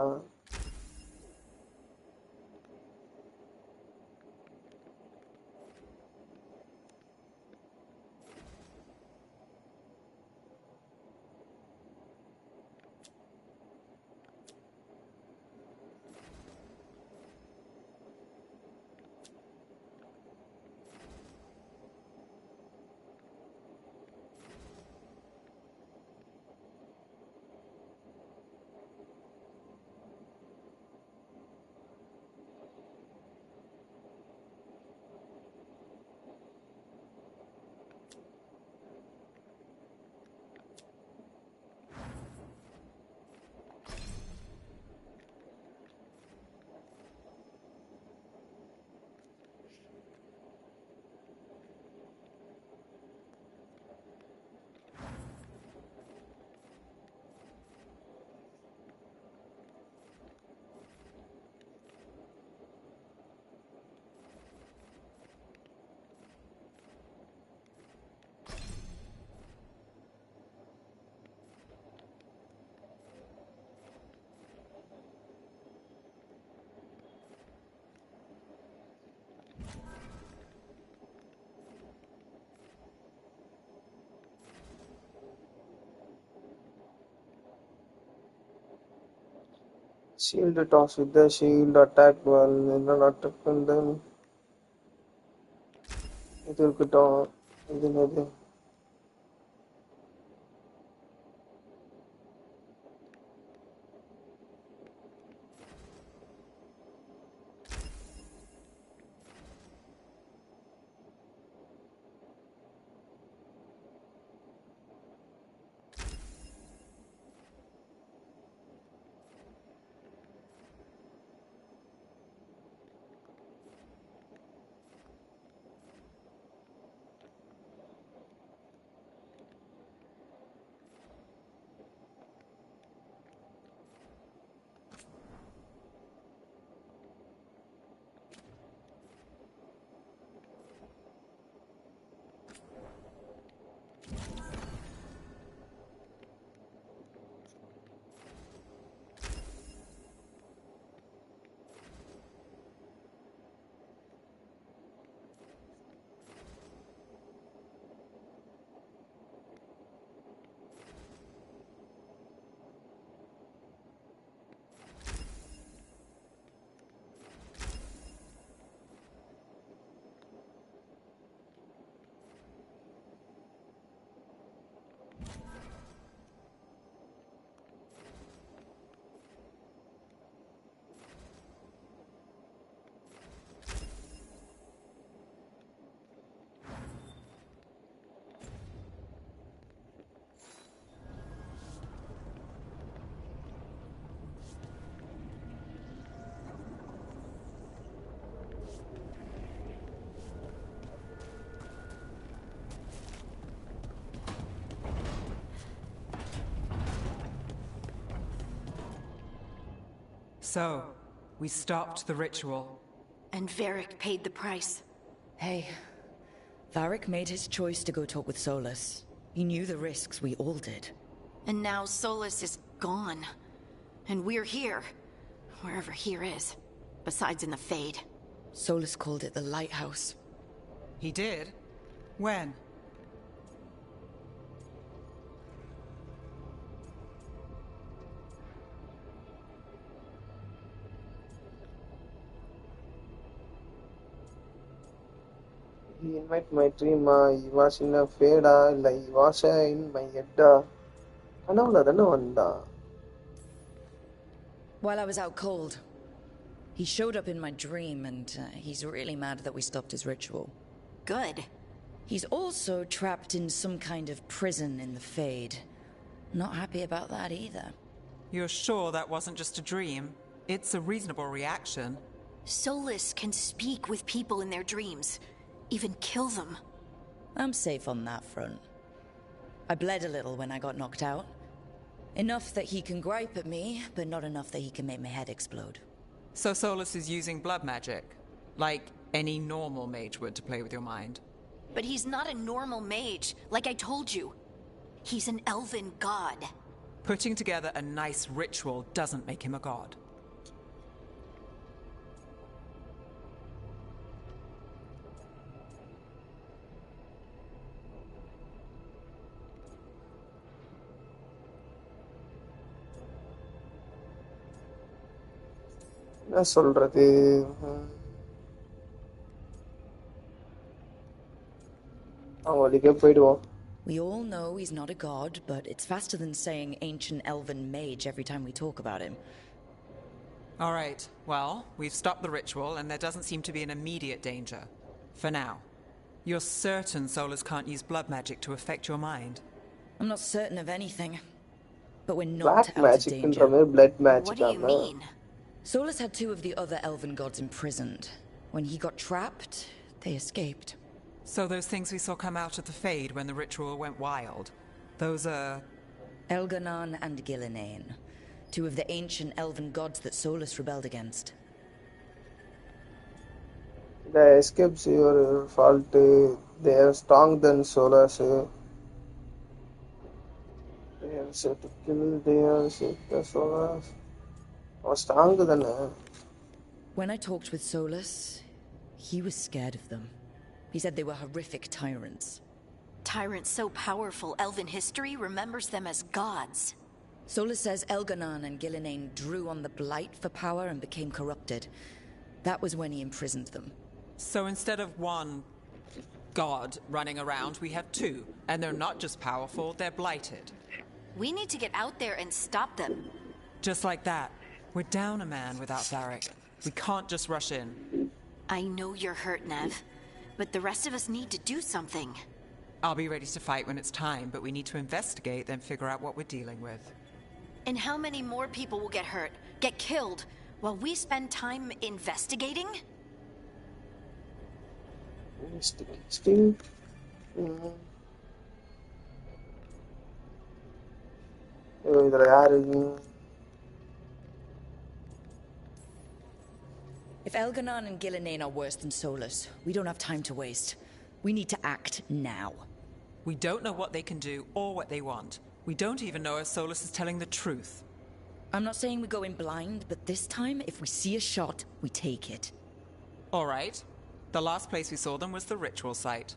S2: Shield toss with the shield attack well then attack and then இது இருக்கட்டும் இது என்னது
S7: So, we stopped the ritual.
S5: And Varric paid the price.
S3: Hey, Varric made his choice to go talk with Solus. He knew the risks, we all did.
S5: And now Solus is gone. And we're here. Wherever here is. Besides in the Fade.
S3: Solus called it the Lighthouse.
S7: He did? When?
S2: He invite my dream. He was in a fade. Like he was in my head.
S3: While I was out cold, he showed up in my dream, and he's really mad that we stopped his ritual.
S5: Good.
S3: He's also trapped in some kind of prison in the Fade. Not happy about that either.
S7: You're sure that wasn't just a dream? It's a reasonable reaction.
S5: Solus can speak with people in their dreams. Even kill them.
S3: I'm safe on that front. I bled a little when I got knocked out. Enough that he can gripe at me, but not enough that he can make my head explode.
S7: So Solus is using blood magic? Like any normal mage would to play with your mind?
S5: But he's not a normal mage, like I told you. He's an elven god.
S7: Putting together a nice ritual doesn't make him a god.
S2: என்ன சொல்றது அவளுக்கே போயிடுவோம்.
S3: We all know he's not a god, but it's faster than saying ancient elven mage every time we talk about him.
S7: All right, well, we've stopped the ritual and there doesn't seem to be an immediate danger. For now. You're certain Solus can't use blood magic to affect your mind?
S3: I'm not certain of anything, but we're not
S2: Black
S3: out of
S2: magic
S3: danger.
S2: blood magic.
S5: What do you mean?
S3: Solus had two of the other elven gods imprisoned. When he got trapped, they escaped.
S7: So those things we saw come out of the Fade when the ritual went wild, those are...
S3: Elganon and Gillinane, two of the ancient elven gods that Solus rebelled against.
S2: The escapes your fault. They are strong than Solus. They are set to kill. They are set to Solus. Or stronger than her.
S3: When I talked with Solus, he was scared of them. He said they were horrific tyrants.
S5: Tyrants so powerful, elven history remembers them as gods.
S3: Solus says Elganon and Gillinane drew on the Blight for power and became corrupted. That was when he imprisoned them.
S7: So instead of one god running around, we have two. And they're not just powerful, they're blighted.
S5: We need to get out there and stop them.
S7: Just like that. We're down a man without Varric. We can't just rush in.
S5: I know you're hurt, Nev. But the rest of us need to do something.
S7: I'll be ready to fight when it's time, but we need to investigate, then figure out what we're dealing with.
S5: And how many more people will get hurt, get killed, while we spend time investigating?
S2: Still. இதுல யாரு?
S3: If Elganon and Gillinane are worse than Solus, we don't have time to waste. We need to act now.
S7: We don't know what they can do or what they want. We don't even know if Solus is telling the truth.
S3: I'm not saying we go in blind, but this time, if we see a shot, we take it.
S7: All right. The last place we saw them was the ritual site.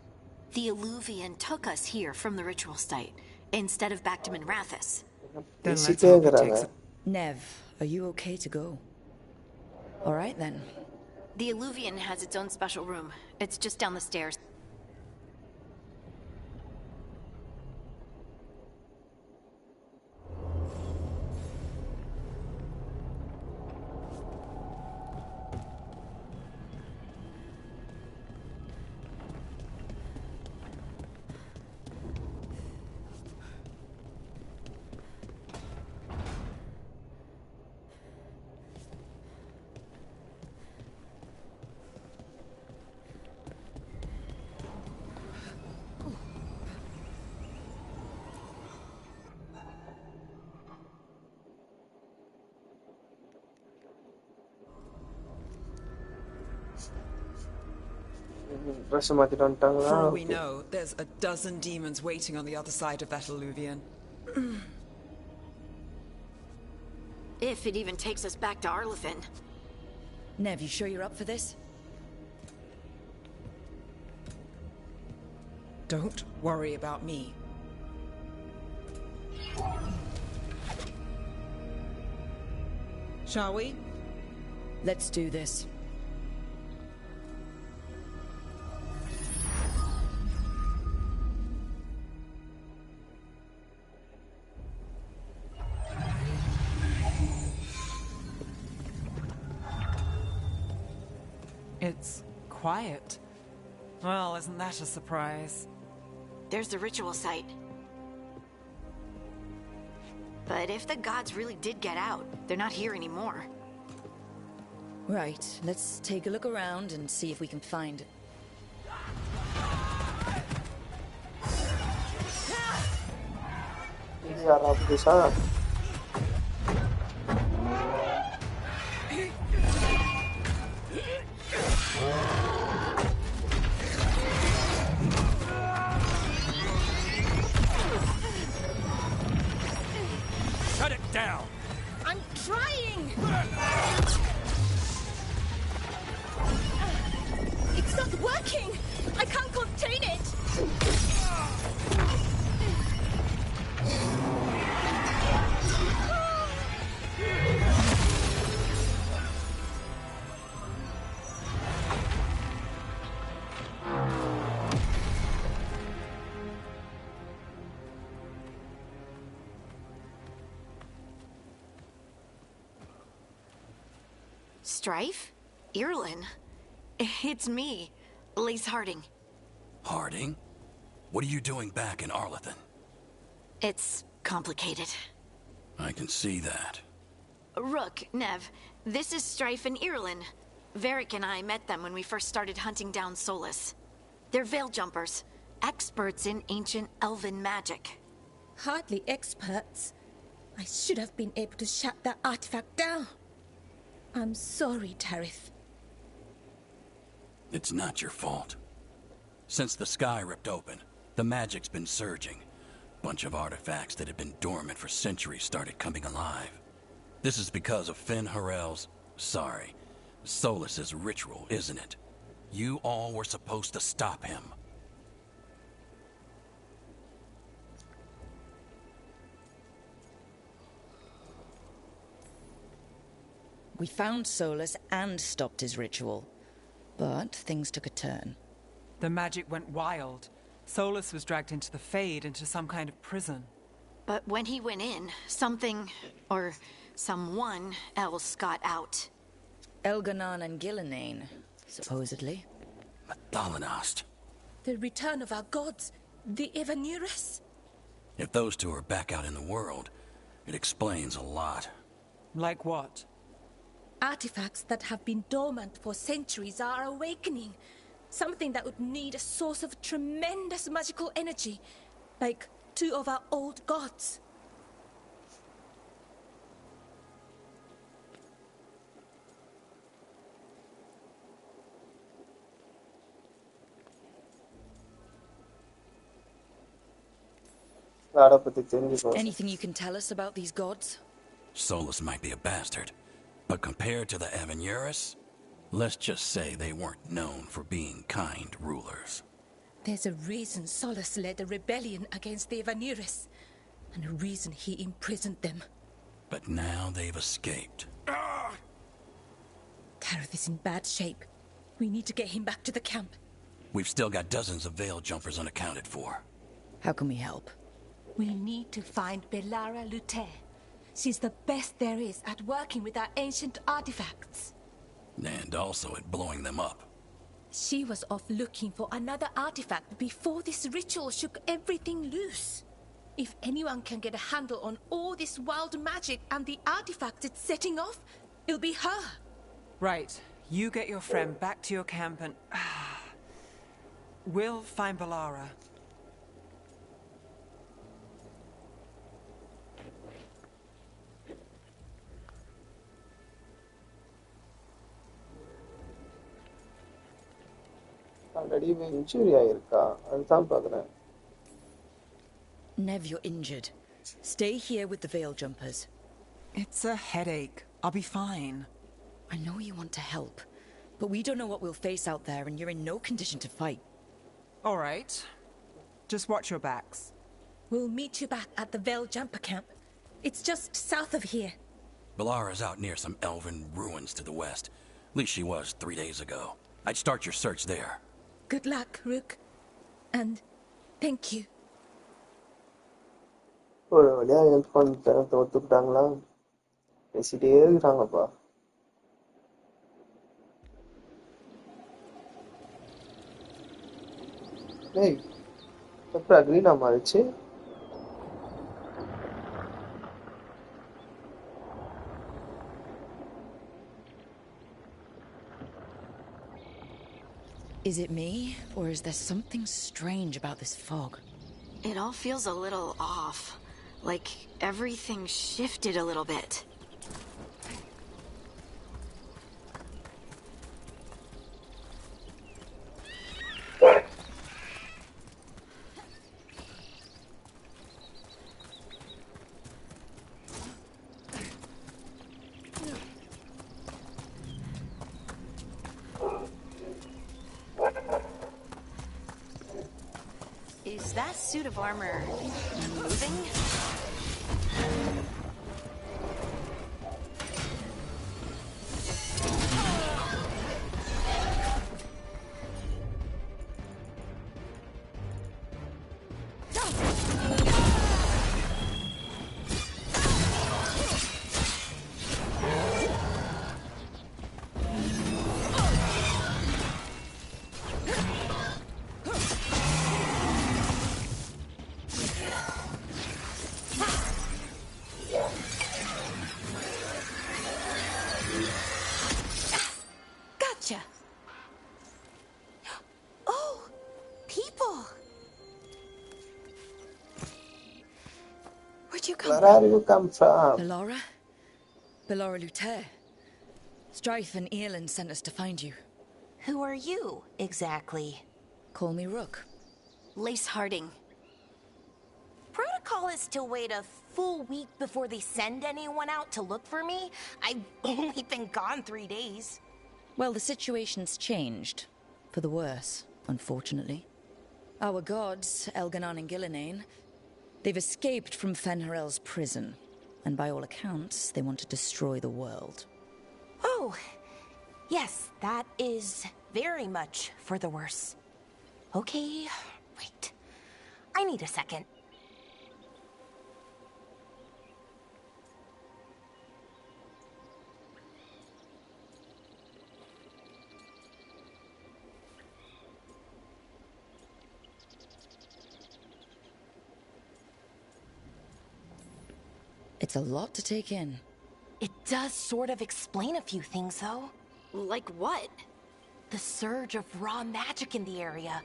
S5: The Illuvian took us here from the ritual site, instead of back to Minrathous.
S7: Then let's hope it takes...
S3: Nev, are you okay to go? All right, then.
S5: The Illuvian has its own special room. It's just down the stairs.
S2: Dress மாத்திட்டு வந்துட்டாங்களா?
S7: For all we know, there's a dozen demons waiting on the other side of that alluvion.
S5: If it even takes us back to Arlefin.
S3: Nev, you sure you're up for this?
S7: Don't worry about me. Shall we?
S3: Let's do this.
S7: It's quiet. Well, isn't that a surprise?
S5: There's the ritual site. But if the gods really did get out, they're not here anymore.
S3: Right, let's take a look around and see if we can find it.
S2: யாரா புதுசா?
S9: Shut it down!
S6: I'm trying! It's not working! I can't contain it!
S5: Strife? Irlin? It's me, Lace Harding.
S10: Harding? What are you doing back in Arlefin?
S5: It's complicated.
S10: I can see that.
S5: Rook, Nev, this is Strife and Irlin. Varric and I met them when we first started hunting down Solus. They're veil jumpers, experts in ancient elven magic.
S6: Hardly experts. I should have been able to shut that artifact down. I'm sorry, Tarith.
S10: It's not your fault. Since the sky ripped open, the magic's been surging. Bunch of artifacts that had been dormant for centuries started coming alive. This is because of Finn Harel's... sorry, Solus's ritual, isn't it? You all were supposed to stop him.
S3: We found Solus and stopped his ritual, but things took a turn.
S7: The magic went wild. Solus was dragged into the Fade, into some kind of prison.
S5: But when he went in, something, or someone else got out.
S3: Elganon and Gillenane, supposedly.
S10: Thalanost.
S6: The return of our gods, the Evanurus.
S10: If those two are back out in the world, it explains a lot.
S7: Like what?
S6: Artifacts that have been dormant for centuries are awakening. Something that would need a source of tremendous magical energy, like two of our old gods.
S3: Anything you can tell us about these gods?
S10: Solus might be a bastard, but compared to the Evanurus, let's just say they weren't known for being kind rulers.
S6: There's a reason Solus led a rebellion against the Evanurus, and a reason he imprisoned them.
S10: But now they've escaped.
S6: Tarith is in bad shape. We need to get him back to the camp.
S10: We've still got dozens of veil jumpers unaccounted for.
S3: How can we help?
S6: We need to find Belara Luthe. She's the best there is at working with our ancient artifacts.
S10: And also at blowing them up.
S6: She was off looking for another artifact before this ritual shook everything loose. If anyone can get a handle on all this wild magic and the artifacts it's setting off, it'll be her.
S7: Right. You get your friend back to your camp and... we'll find Belara.
S2: already injury ஆயிருக்கா அதுதான் பார்க்கறேன்.
S3: Nev, you're injured. Stay here with the veil jumpers.
S7: It's a headache. I'll be fine.
S3: I know you want to help, but we don't know what we'll face out there, and you're in no condition to fight.
S7: All right. Just watch your backs.
S6: We'll meet you back at the Veil Jumper camp. It's just south of here.
S10: Balara's out near some elven ruins to the west. At least she was 3 days ago. I'd start your search there.
S6: Good luck, Rook. And thank you.
S2: ஒரு வழியா help பண்ணிட்டேன். தோத்துட்டாங்களா? பேசிட்டே இருக்காங்கப்பா. ஏய் எப்படா கிரீனா மாறிச்சு?
S3: Is it me, or is there something strange about this fog?
S5: It all feels a little off. Like everything shifted a little bit. Is that suit of armor moving?
S6: Oh, people! Where'd you come
S2: Where are you come from?
S3: Belora? Belora Luther. Strife and Earlin sent us to find you.
S11: Who are you, exactly?
S3: Call me Rook.
S5: Lace Harding.
S11: Protocol is to wait a full week before they send anyone out to look for me? I've only been gone 3 days.
S3: Well, the situation's changed. For the worse, unfortunately. Our gods, Elganon and Gillinane, they've escaped from Fenrirel's prison. And by all accounts, they want to destroy the world.
S11: Oh, yes, that is very much for the worse. Okay, wait. I need a second.
S3: It's a lot to take in.
S11: It does sort of explain a few things, though.
S5: Like what?
S11: The surge of raw magic in the area.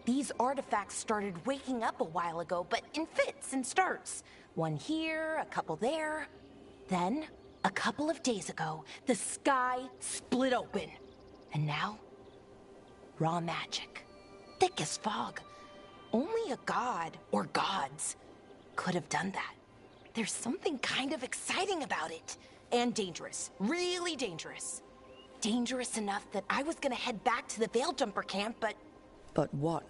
S11: These artifacts started waking up a while ago, but in fits and starts. One here, a couple there. Then, a couple of days ago, the sky split open. And now, raw magic. Thick as fog. Only a god, or gods, could have done that. There's something kind of exciting about it. And dangerous. Really dangerous. Dangerous enough that I was gonna head back to the Veil Jumper camp, but...
S3: But what?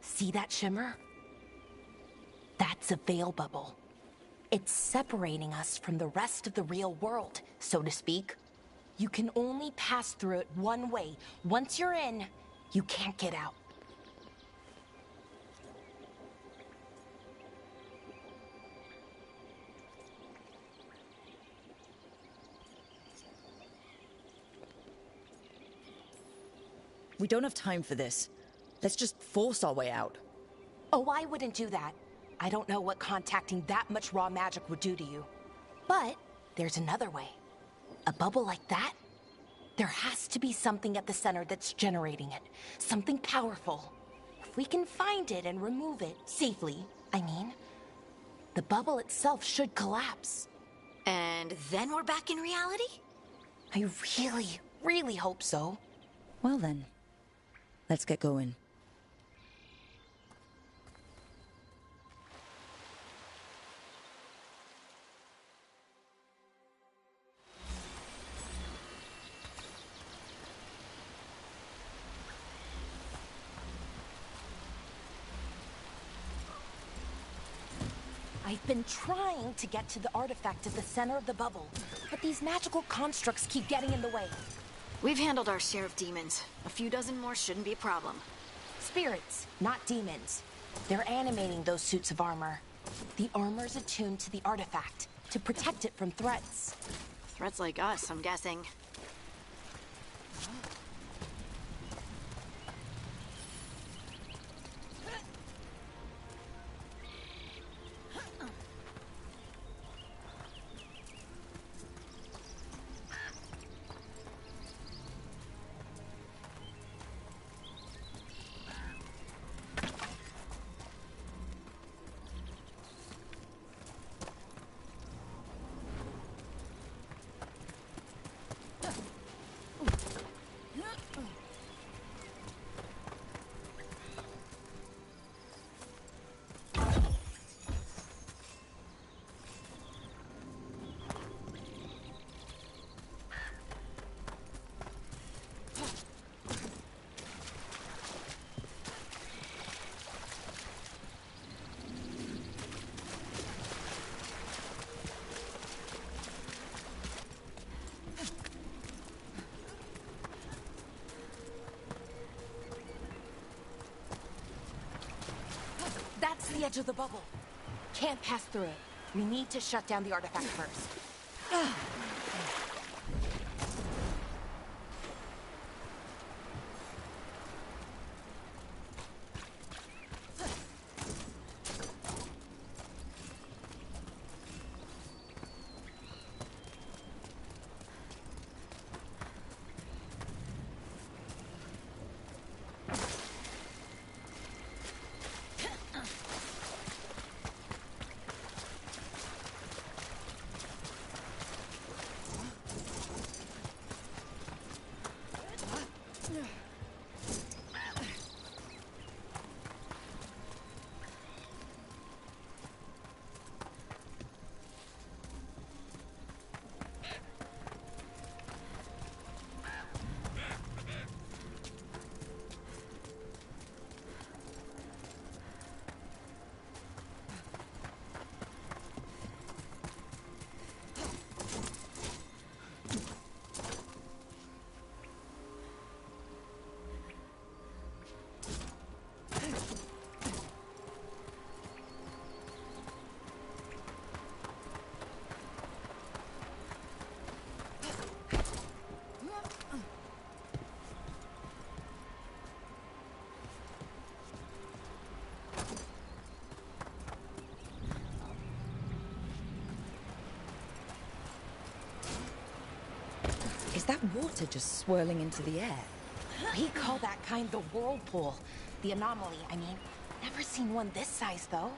S11: See that shimmer? That's a veil bubble. It's separating us from the rest of the real world, so to speak. You can only pass through it one way. Once you're in, you can't get out.
S3: We don't have time for this. Let's just force our way out.
S11: Oh, I wouldn't do that. I don't know what contacting that much raw magic would do to you. But there's another way. A bubble like that? There has to be something at the center that's generating it. Something powerful. If we can find it and remove it safely, I mean, the bubble itself should collapse.
S5: And then we're back in reality?
S11: I really, really hope so.
S3: Well then, Let's get going.
S11: I've been trying to get to the artifact at the center of the bubble, but these magical constructs keep getting in the way.
S5: We've handled our share of demons. A few dozen more shouldn't be a problem.
S11: Spirits, not demons. They're animating those suits of armor. The armor's attuned to the artifact, to protect it from threats.
S5: Threats like us, I'm guessing.
S11: That's the edge of the bubble. Can't pass through it. We need to shut down the artifact first.
S3: Is that water just swirling into the air?
S11: We call that kind the whirlpool. The anomaly, I mean. Never seen one this size, though.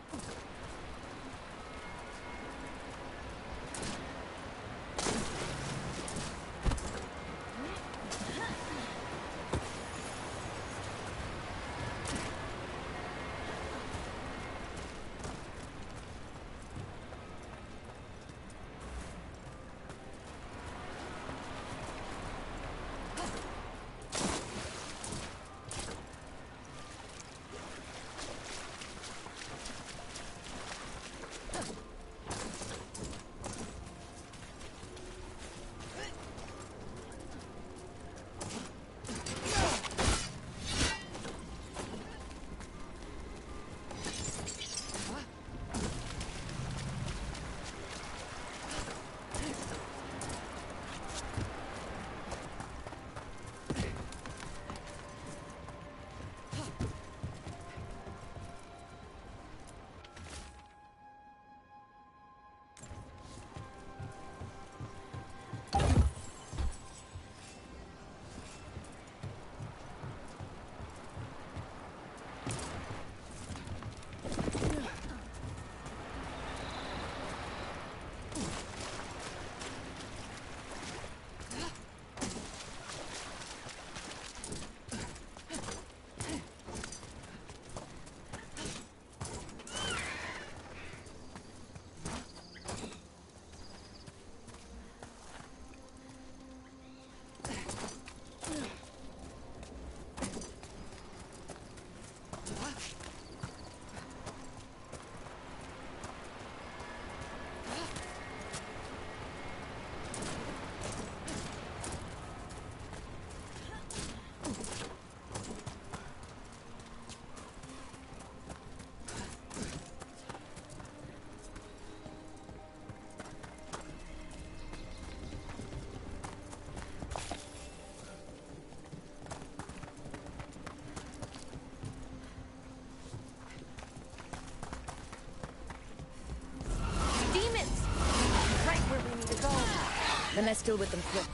S3: Then let's deal with them quick.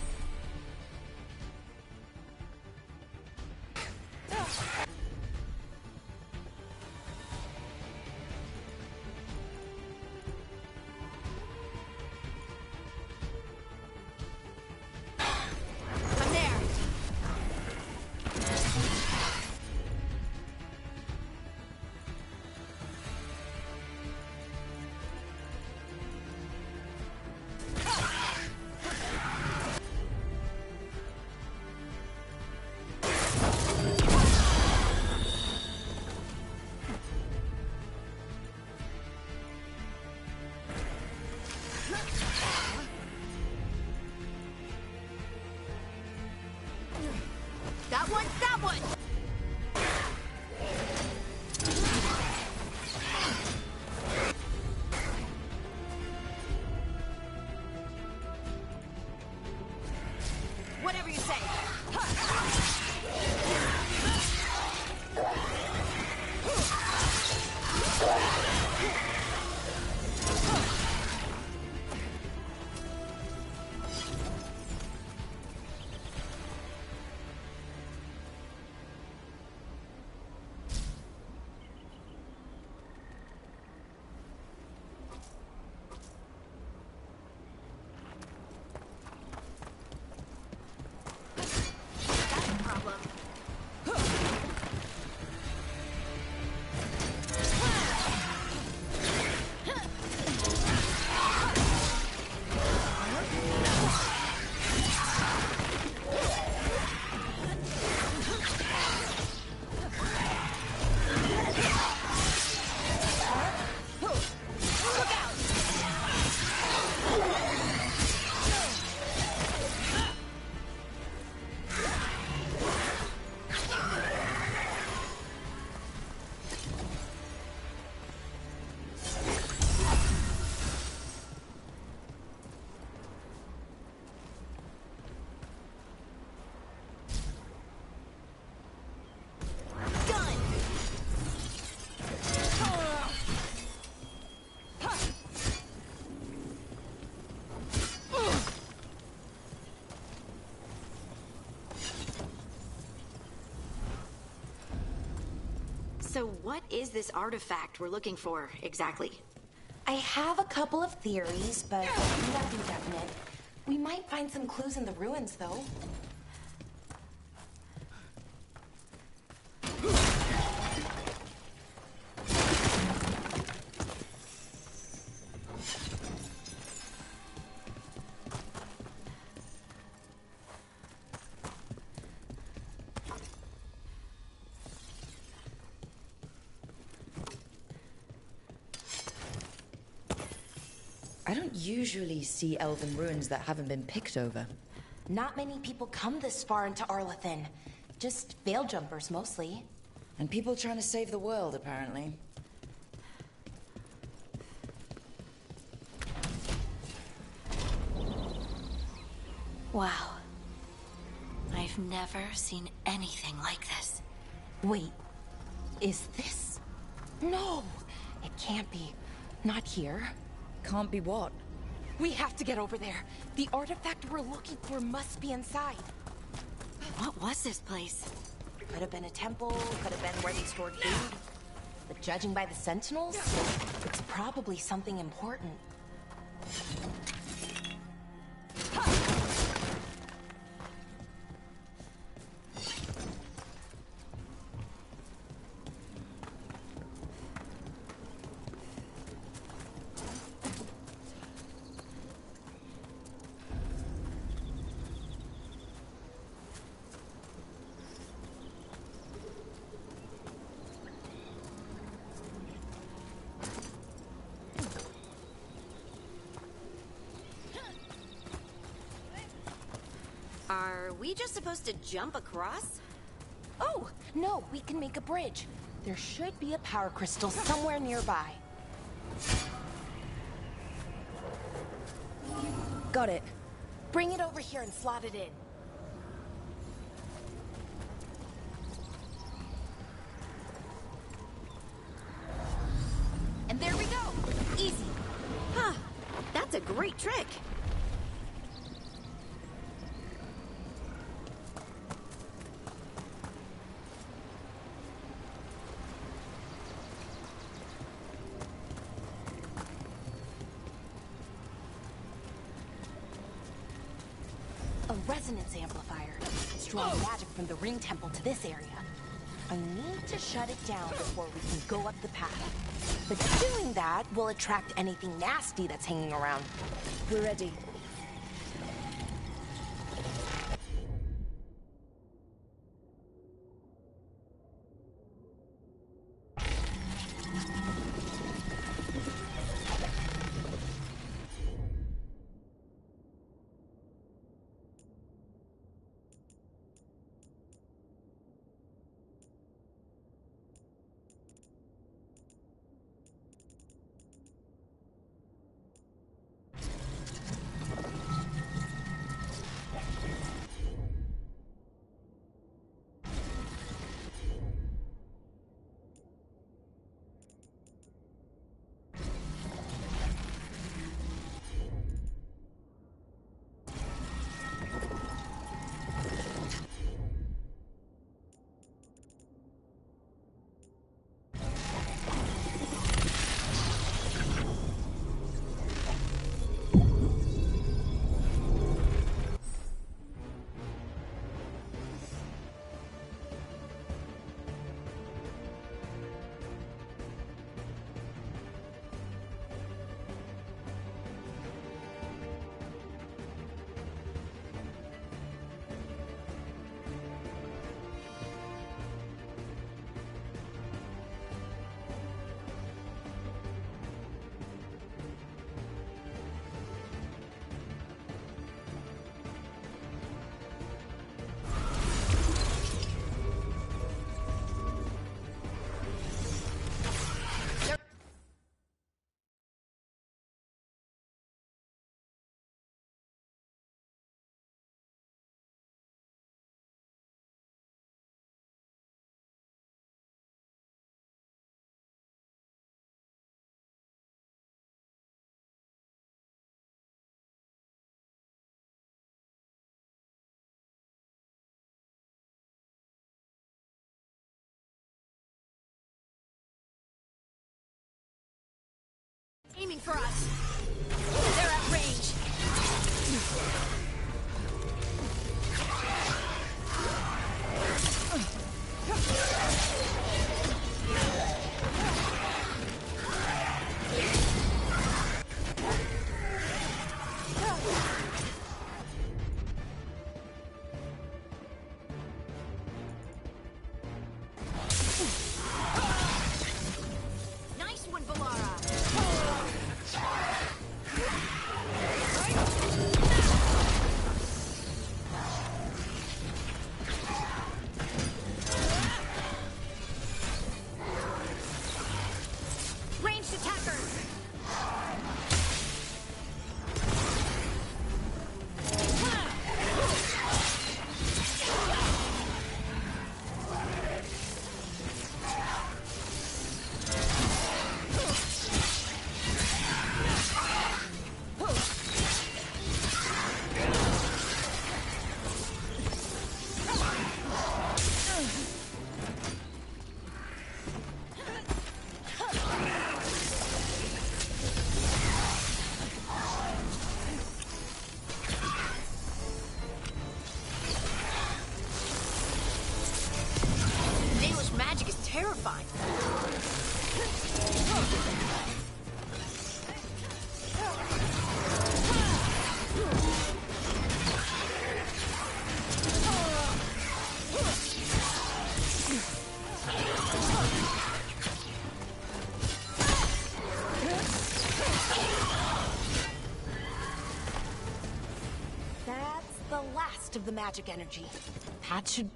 S11: That one, that one! Whatever you say.
S5: So what is this artifact we're looking for, exactly?
S11: I have a couple of theories, but nothing definite. We might find some clues in the ruins, though.
S3: I don't usually see elven ruins that haven't been picked over.
S11: Not many people come this far into Arlathan. Just veil jumpers, mostly.
S3: And people trying to save the world, apparently.
S5: Wow. I've never seen anything like this.
S11: Wait, is this? No, it can't be. Not here.
S3: Can't be what?
S11: We have to get over there. The artifact we're looking for must be inside.
S5: What was this place?
S11: Could have been a temple, could have been where they stored food. But judging by the sentinels, it's probably something important.
S5: Are we just supposed to jump across?
S11: Oh, no, we can make a bridge. There should be a power crystal somewhere nearby.
S3: Got it.
S11: Bring it over here and slot it in.
S5: And there we go! Easy. Huh. That's a great trick.
S11: resonance amplifier. It's drawing magic from the ring temple to this area. I need to shut it down before we can go up the path. But doing that will attract anything nasty that's hanging around.
S3: We're ready.
S5: Aiming for us. They're at range. Nice one, Valara. Ranged attackers! Dalish magic is terrifying.
S11: That's the last of the magic energy. That should...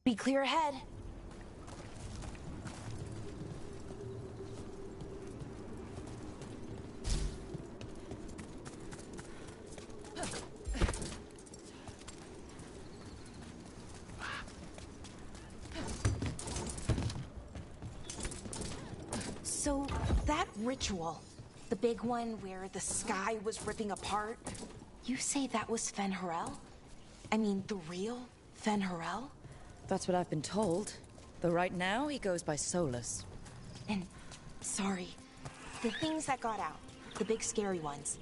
S11: be clear ahead. So, that ritual, the big one where the sky was ripping apart, you say that was Fen'Harel? I mean, the real Fen'Harel?
S3: That's what I've been told. Though right now, he goes by Solus.
S11: And, sorry, the things that got out, the big scary ones,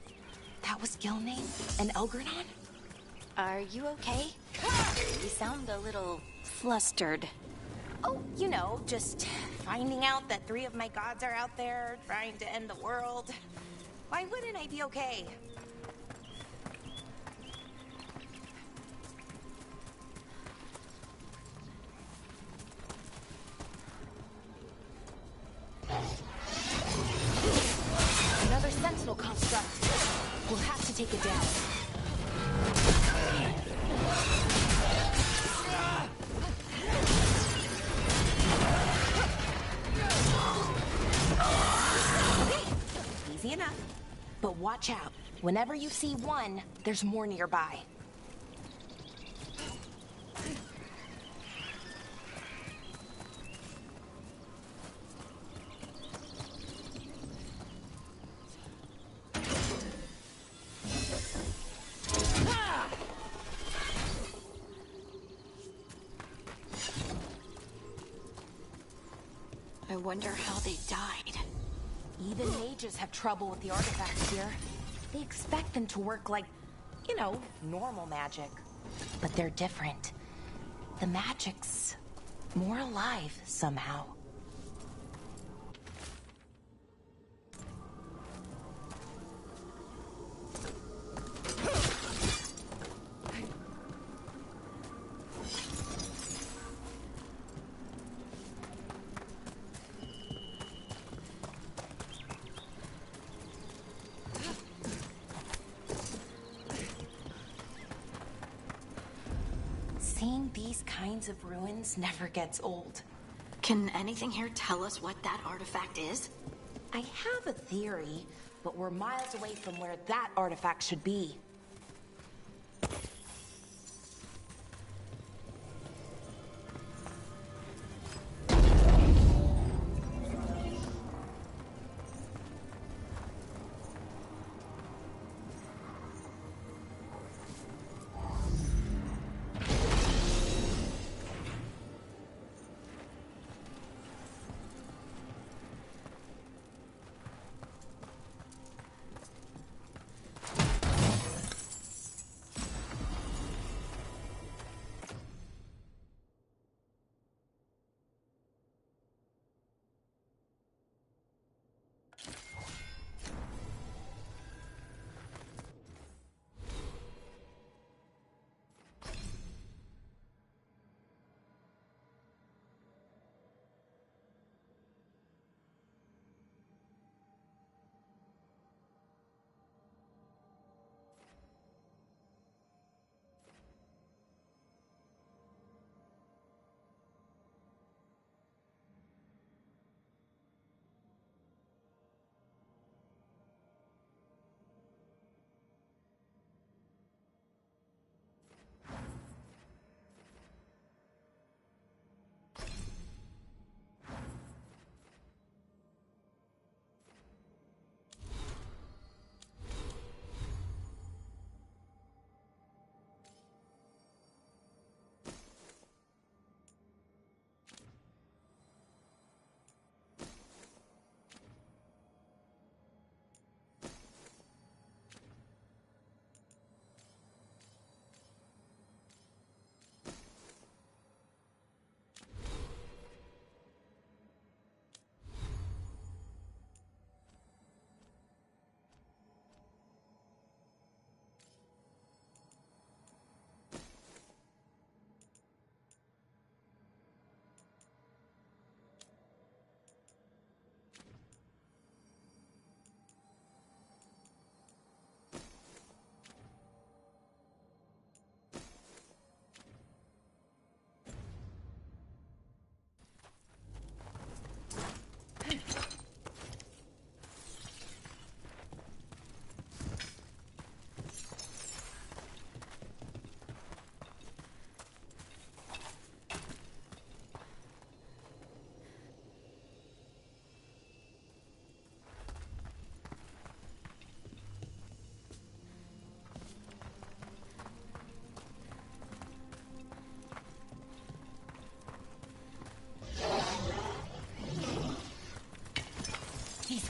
S11: that was Gilnane and Elgranon?
S5: Are you okay? You sound a little flustered.
S11: Oh, you know, just finding out that 3 of my gods are out there trying to end the world. Why wouldn't I be okay?
S6: Another sentinel construct. We'll have to take it down.
S11: Easy enough. But watch out. Whenever you see one, there's more nearby.
S5: I wonder how they died.
S11: Even mages have trouble with the artifacts here. They expect them to work like, you know, normal magic. But they're different. The magic's more alive somehow. Seeing these kinds of ruins never gets old.
S5: Can anything here tell us what that artifact is?
S11: I have a theory, but we're miles away from where that artifact should be.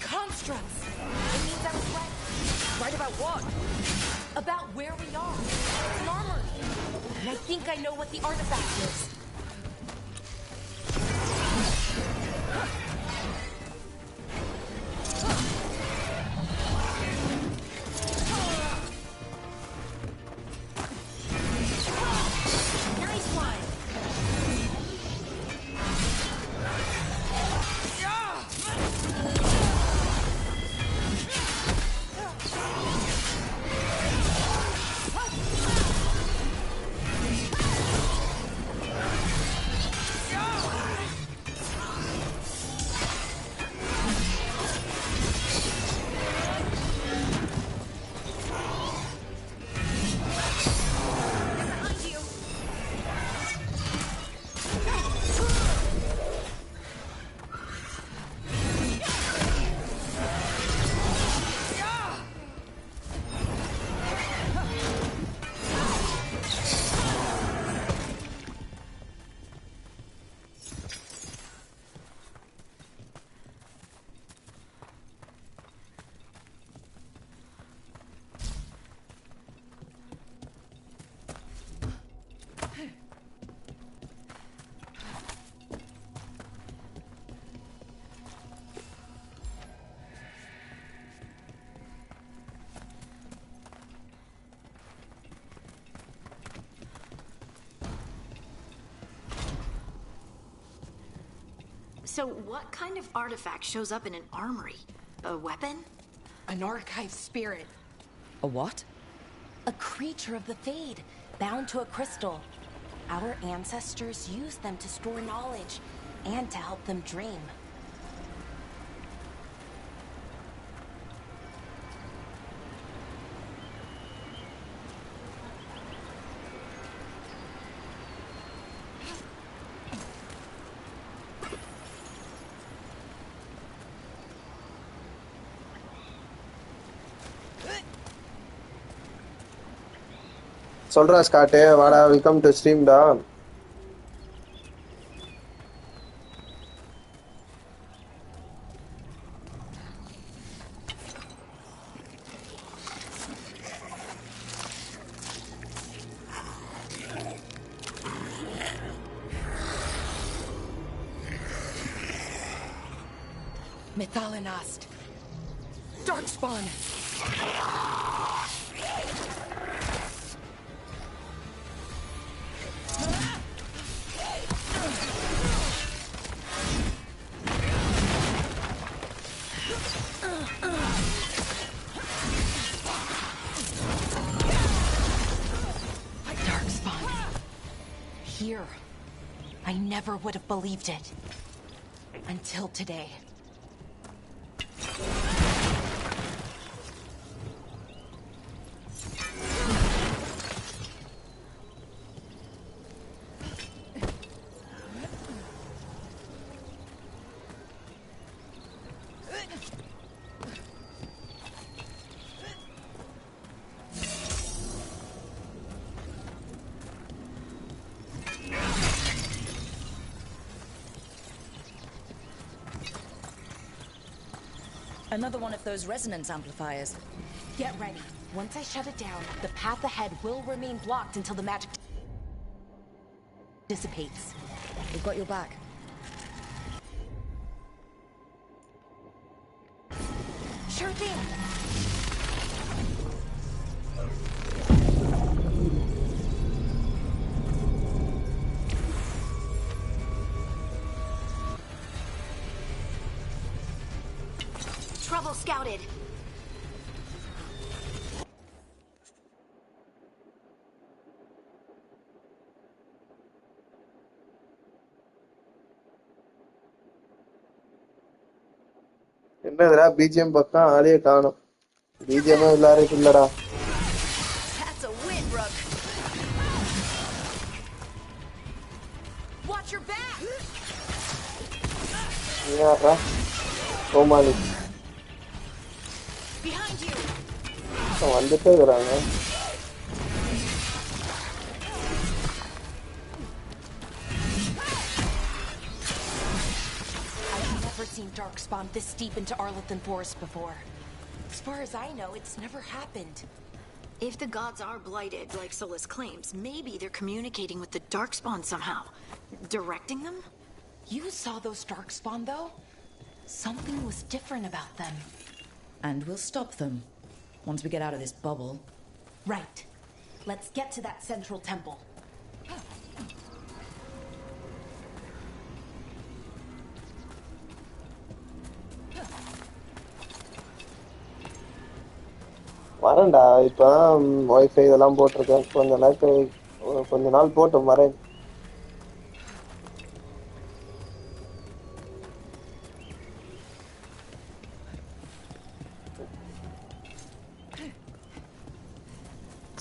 S11: constructs. It means I was right.
S3: Right about what?
S11: About where we are. It's an armory. And I think I know what the artifact is.
S5: So what kind of artifact shows up in an armory? A weapon?
S11: An archive spirit.
S3: A what?
S11: A creature of the Fade, bound to a crystal. Our ancestors used them to store knowledge and to help them dream.
S2: சொல்றா Scott வாடா welcome to stream டா
S11: Methalinast. Darkspawn. Here. I never would have believed it. Until today.
S3: Another one of those resonance amplifiers.
S11: Get ready. Once I shut it down, the path ahead will remain blocked until the magic dissipates.
S3: We've got your back.
S11: Sure thing.
S5: Trouble scouted.
S2: என்னதுடா BGM பக்கம் ஆளே காணோம் BGM எல்லாரும் இல்லடா
S3: That's a win, Rook.
S11: Watch your back.
S2: யாரா கோமாளி
S5: Behind you.
S2: வந்துட்டே இருக்காங்க
S11: I can never seen Darkspawn this deep into Arlethan Forest before. As far as I know, it's never happened.
S5: If the gods are blighted, like Solus claims, maybe they're communicating with the Darkspawn somehow. Directing them?
S11: You saw those Darkspawn, though? Something was different about them.
S3: And we'll stop them, once we get out of this bubble.
S11: Right. Let's get to that central temple.
S2: வரேன்டா இப்பதான் wifi இதெல்லாம் போட்டிருக்கேன் கொஞ்ச நாள் போட்டு வரேன்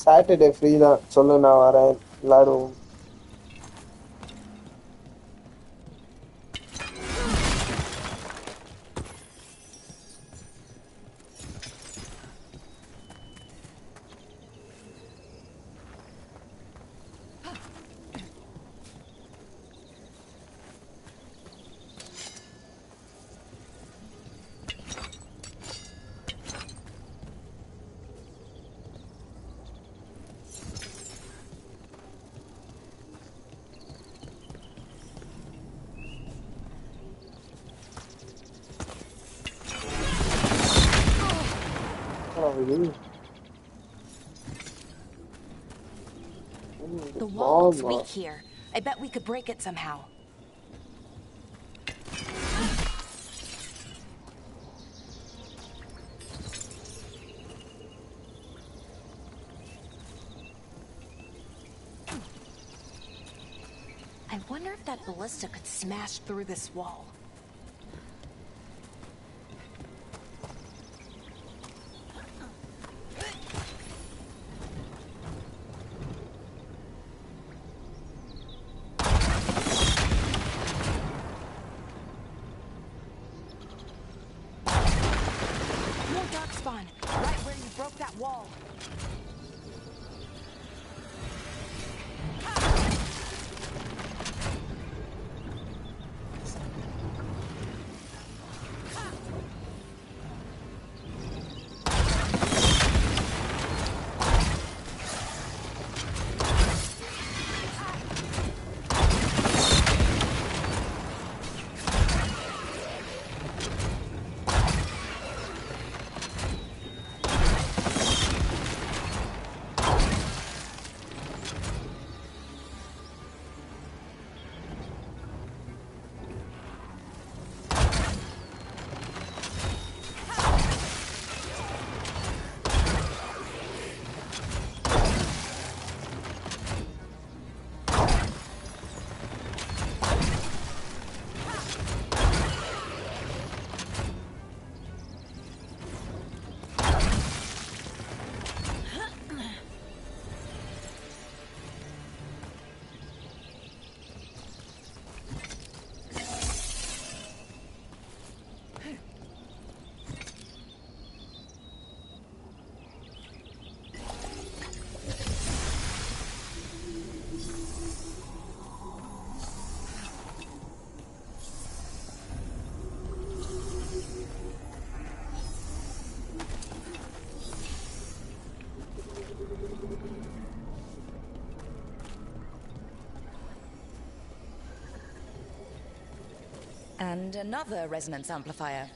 S2: Saturday free தான் சொல்லு நான் வரேன் விளையாடுவோம்
S11: The wall looks weak here. I bet we could break it somehow. I wonder if that ballista could smash through this wall. Right where you broke that wall.
S3: And another resonance amplifier.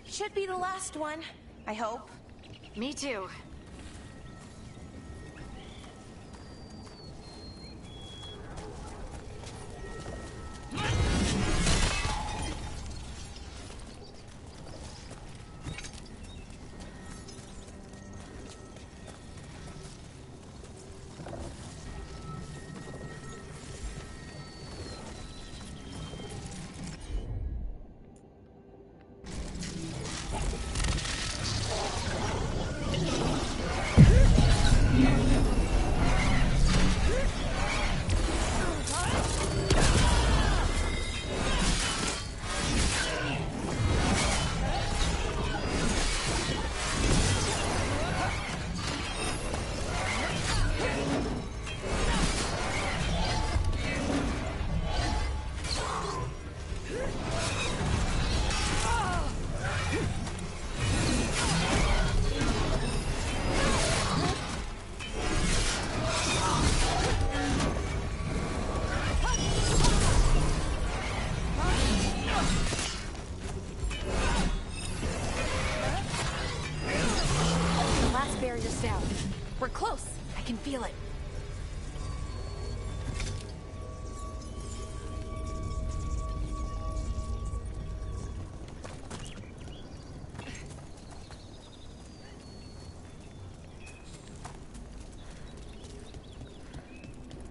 S11: Should be the last one, I hope.
S5: Me too.
S11: almost down. We're close. I can feel it.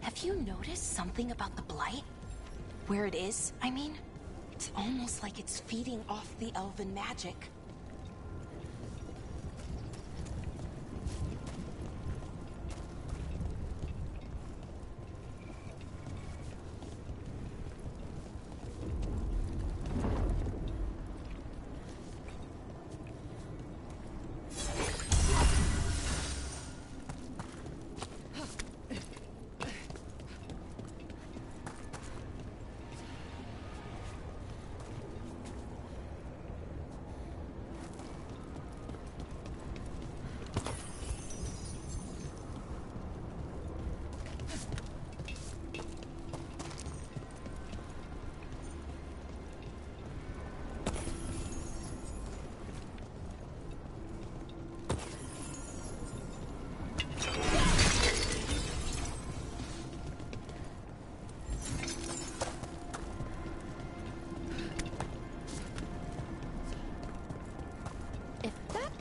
S11: Have you noticed something about the blight? Where it is, I mean? It's almost like it's feeding off the elven magic.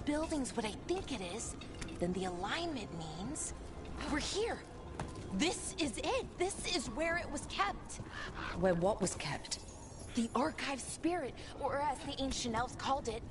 S11: Building's what I think it is, then the alignment means we're here. This is it. This is where it was kept.
S3: Where what was kept?
S11: The archive spirit, or as the ancient elves called it.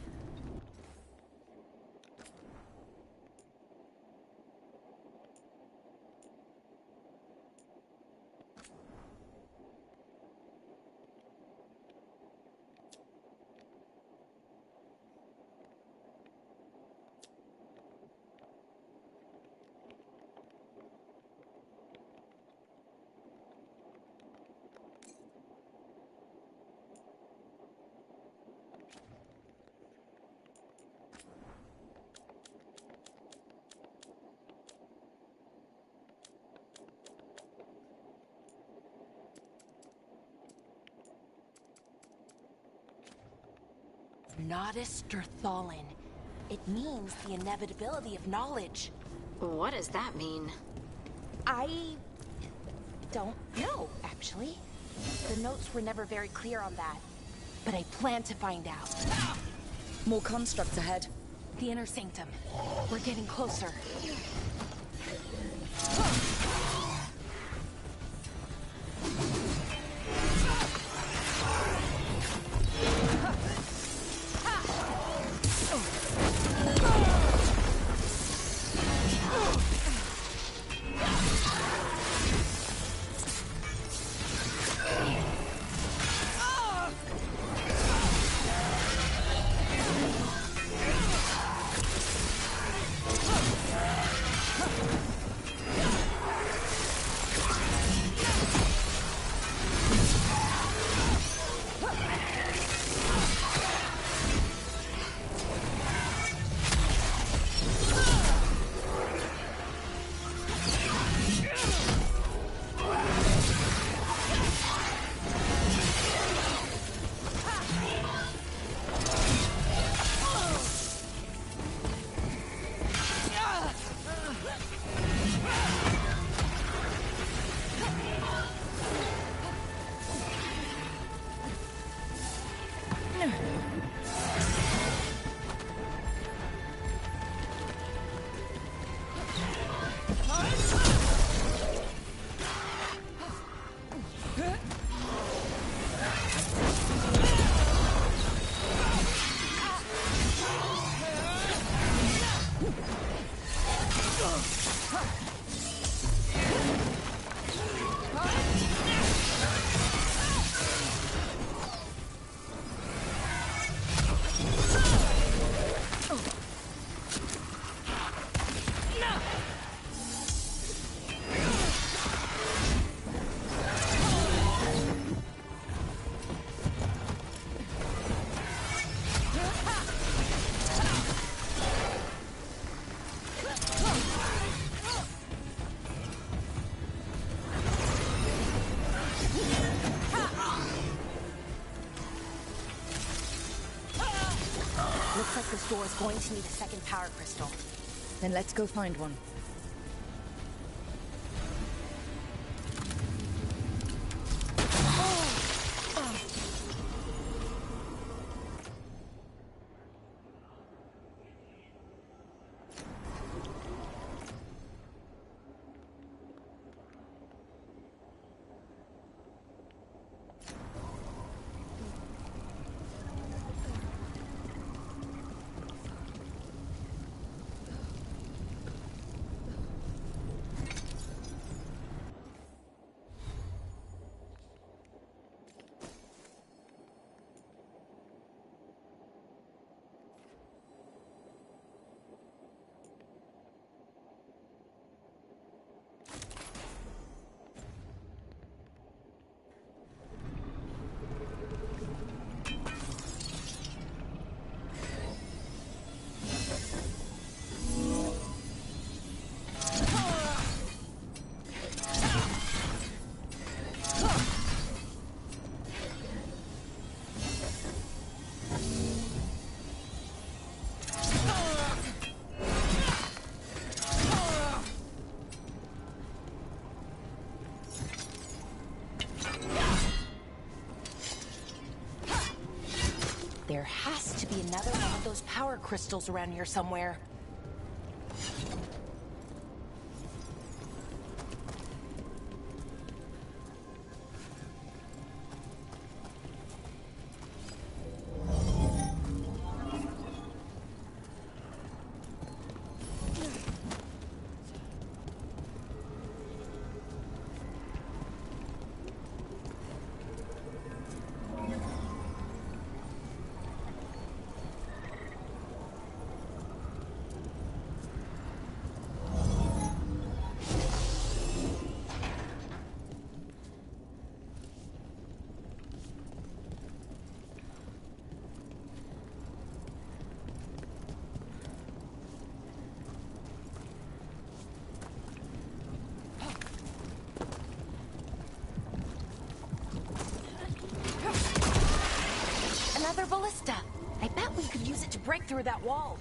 S11: Nodus Sturthalin. It means the inevitability of knowledge.
S5: What does that mean?
S11: I don't know, actually. The notes were never very clear on that. But I plan to find out.
S3: More constructs ahead.
S11: The inner sanctum. We're getting closer. Looks like this door is going to need a second power crystal.
S3: Then let's go find one.
S11: There has to be another one of those power crystals around here somewhere. Another ballista. I bet we could use it to break through that wall.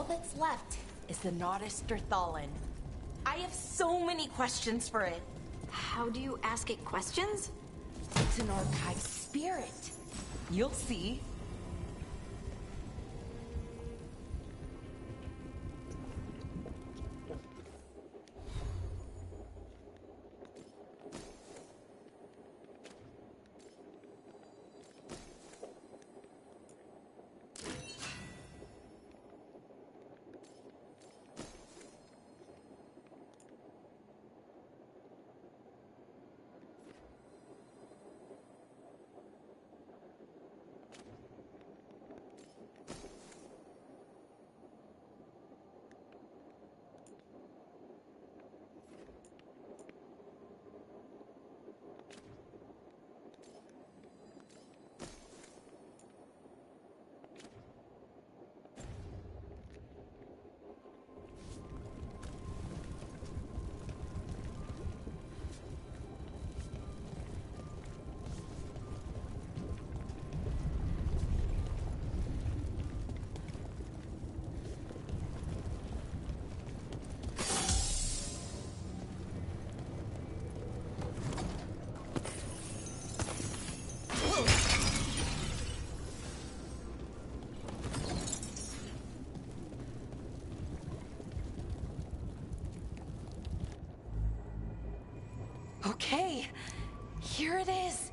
S11: all that's left is the Nodus Dirthalin. I have so many questions for it.
S5: How do you ask it questions?
S11: It's an archive spirit. You'll see. Okay, here it is.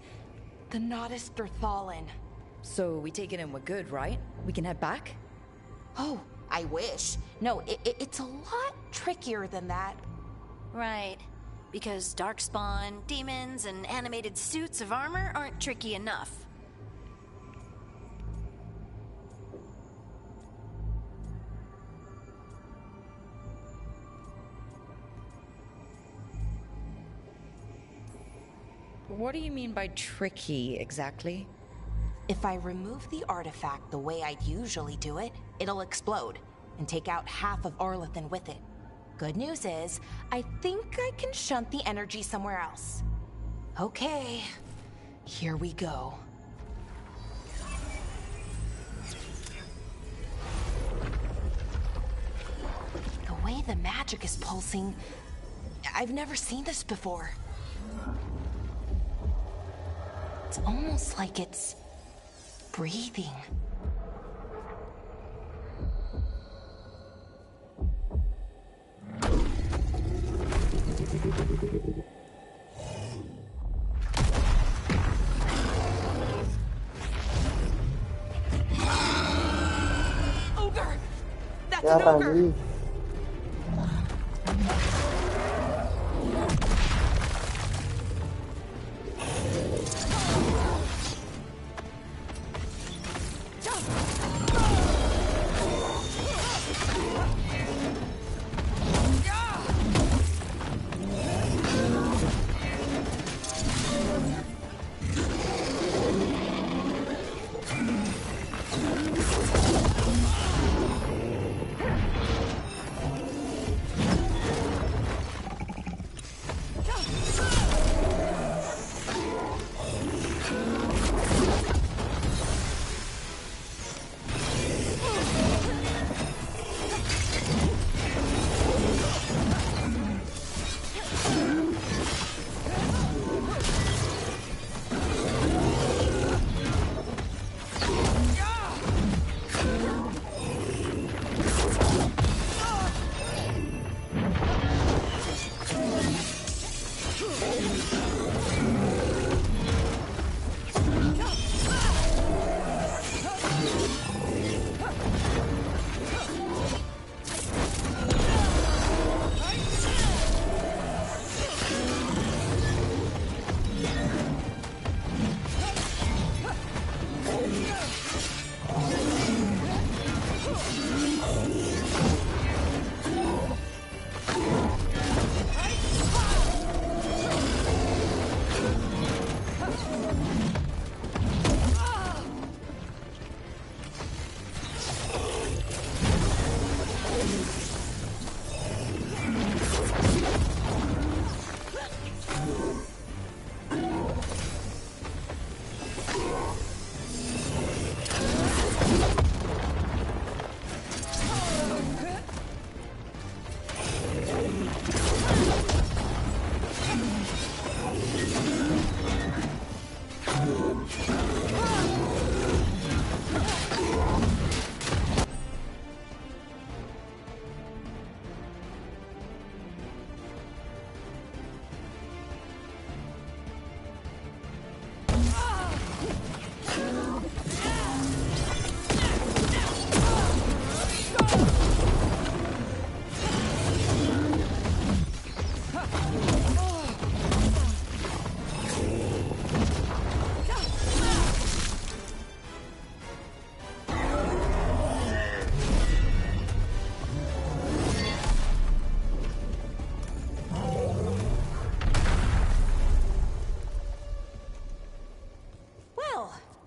S11: The Nodus Dirthalin.
S3: So we take it and we're good, right? We can head back?
S11: Oh, I wish. No, it's a lot trickier than that.
S5: Right. Because darkspawn, demons, and animated suits of armor aren't tricky enough.
S3: What do you mean by tricky, exactly?
S11: If I remove the artifact the way I'd usually do it, it'll explode and take out half of Arlathan with it. Good news is, I think I can shunt the energy somewhere else. Okay, here we go. The way the magic is pulsing, I've never seen this before. It's almost like it's breathing. Ogre! That's an ogre!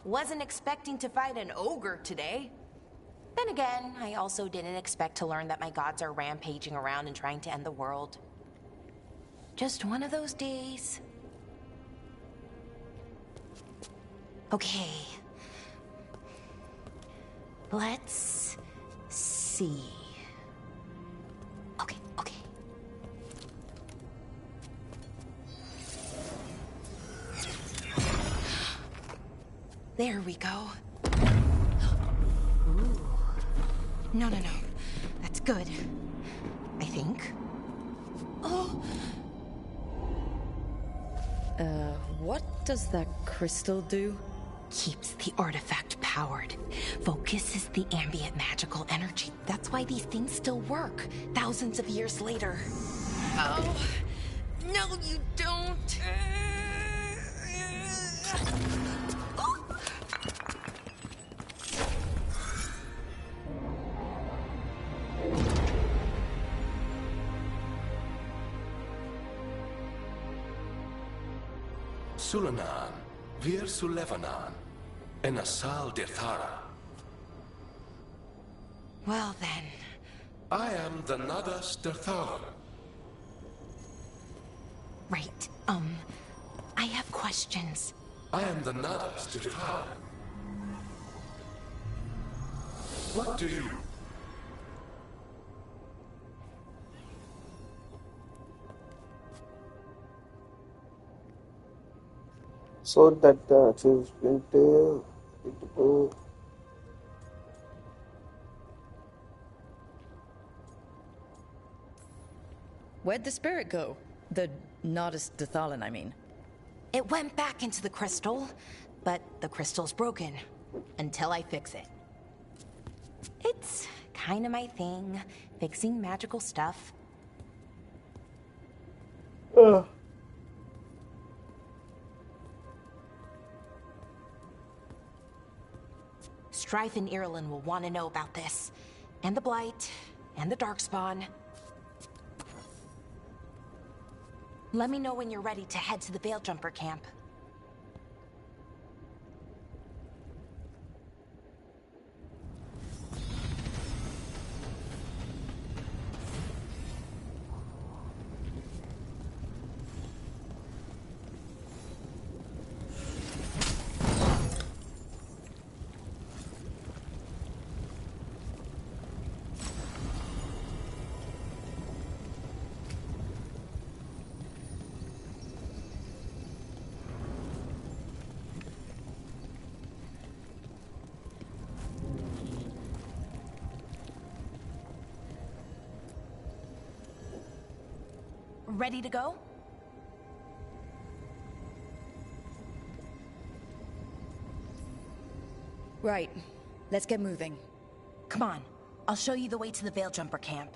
S11: Wasn't expecting to fight an ogre today. Then again, I also didn't expect to learn that my gods are rampaging around and trying to end the world. Just one of those days. Okay. Let's see. Okay. There we go. Ooh. No. That's good. I think. Oh.
S3: What does that crystal do?
S11: Keeps the artifact powered. Focuses the ambient magical energy. That's why these things still work, thousands of years later. Oh. No, you don't.
S12: Sulanan, Vir Sulevanan, and Asal Dirthara.
S11: Well then.
S12: I am the Nadas Dirthara.
S11: Right, I have questions.
S12: I am the Nadas Dirthara. What do you...
S2: So that achievement
S3: Where'd the spirit go? The Nodus Dathalan, I mean.
S11: It went back into the crystal, but the crystal's broken. Until I fix it. It's kind of my thing, fixing magical stuff. Strife and Irulan will want to know about this. And the Blight, and the Darkspawn. Let me know when you're ready to head to the Veilgjumper camp. Ready to go?
S3: Right. Let's get moving.
S11: Come on. I'll show you the way to the Veilgjumper camp.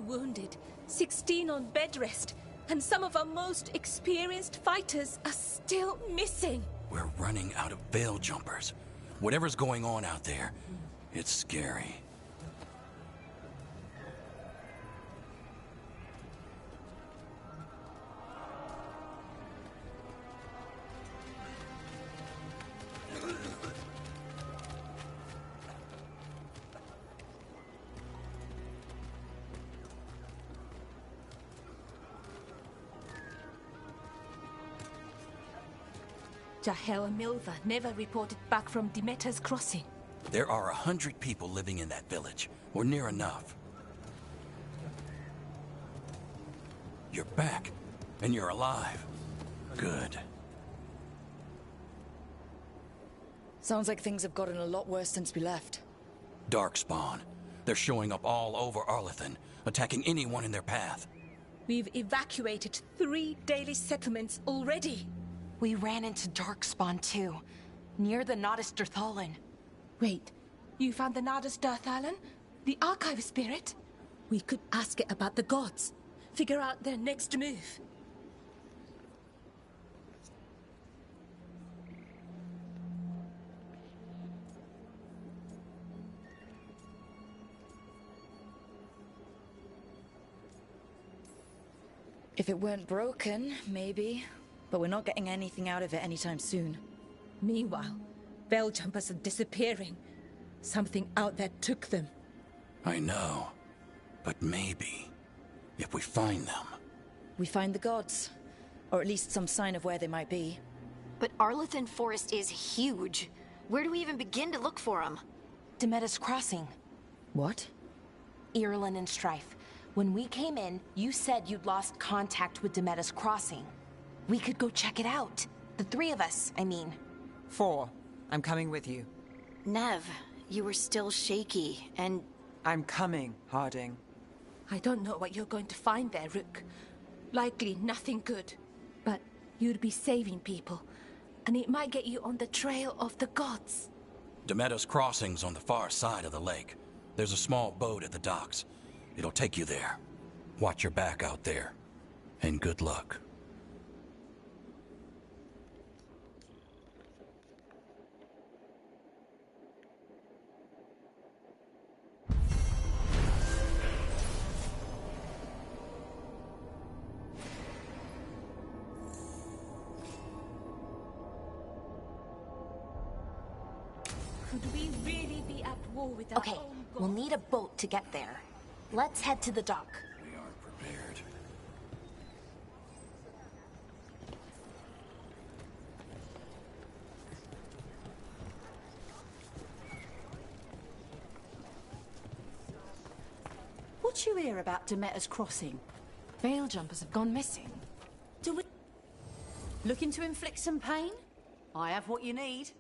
S6: Wounded, 16 on bed rest, and some of our most experienced fighters are still missing.
S10: We're running out of Veiljumpers. Whatever's going on out there, it's scary.
S6: Jahel and Milva never reported back from Demeter's crossing.
S10: There are 100 people living in that village, or near enough. You're back, and you're alive. Good.
S3: Sounds like things have gotten a lot worse since we left.
S10: Darkspawn. They're showing up all over Arlethan, attacking anyone in their path.
S6: We've evacuated 3 daily settlements already.
S11: We ran into Darkspawn too, near the Nodus Dirthalan.
S6: Wait, you found the Nodus Dirthalan? The archive spirit? We could ask it about the gods. Figure out their next move.
S3: If it weren't broken, maybe. But we're not getting anything out of it anytime soon.
S6: Meanwhile, veil jumpers are disappearing. Something out there took them.
S10: I know. But maybe, if we find them...
S3: We find the gods. Or at least some sign of where they might be.
S5: But Arlethan Forest is huge. Where do we even begin to look for them?
S11: Demeter's crossing.
S3: What?
S11: Irulan and Strife. When we came in, you said you'd lost contact with Demeter's crossing. We could go check it out. The 3 of us, I mean.
S7: 4. I'm coming with you.
S5: Nev, you were still shaky, and...
S7: I'm coming, Harding.
S6: I don't know what you're going to find there, Rook. Likely nothing good. But you'd be saving people, and it might get you on the trail of the gods.
S10: Demeter's crossing's on the far side of the lake. There's a small boat at the docks. It'll take you there. Watch your back out there. And good luck.
S6: Could we really be at war with our
S11: Okay,
S6: own gods?
S11: we'll need a boat to get there. Let's head to the dock.
S10: We aren't prepared.
S13: What you hear about Demeter's crossing?
S11: Veil jumpers have gone missing.
S13: Do we... Looking to inflict some pain? I have what you need.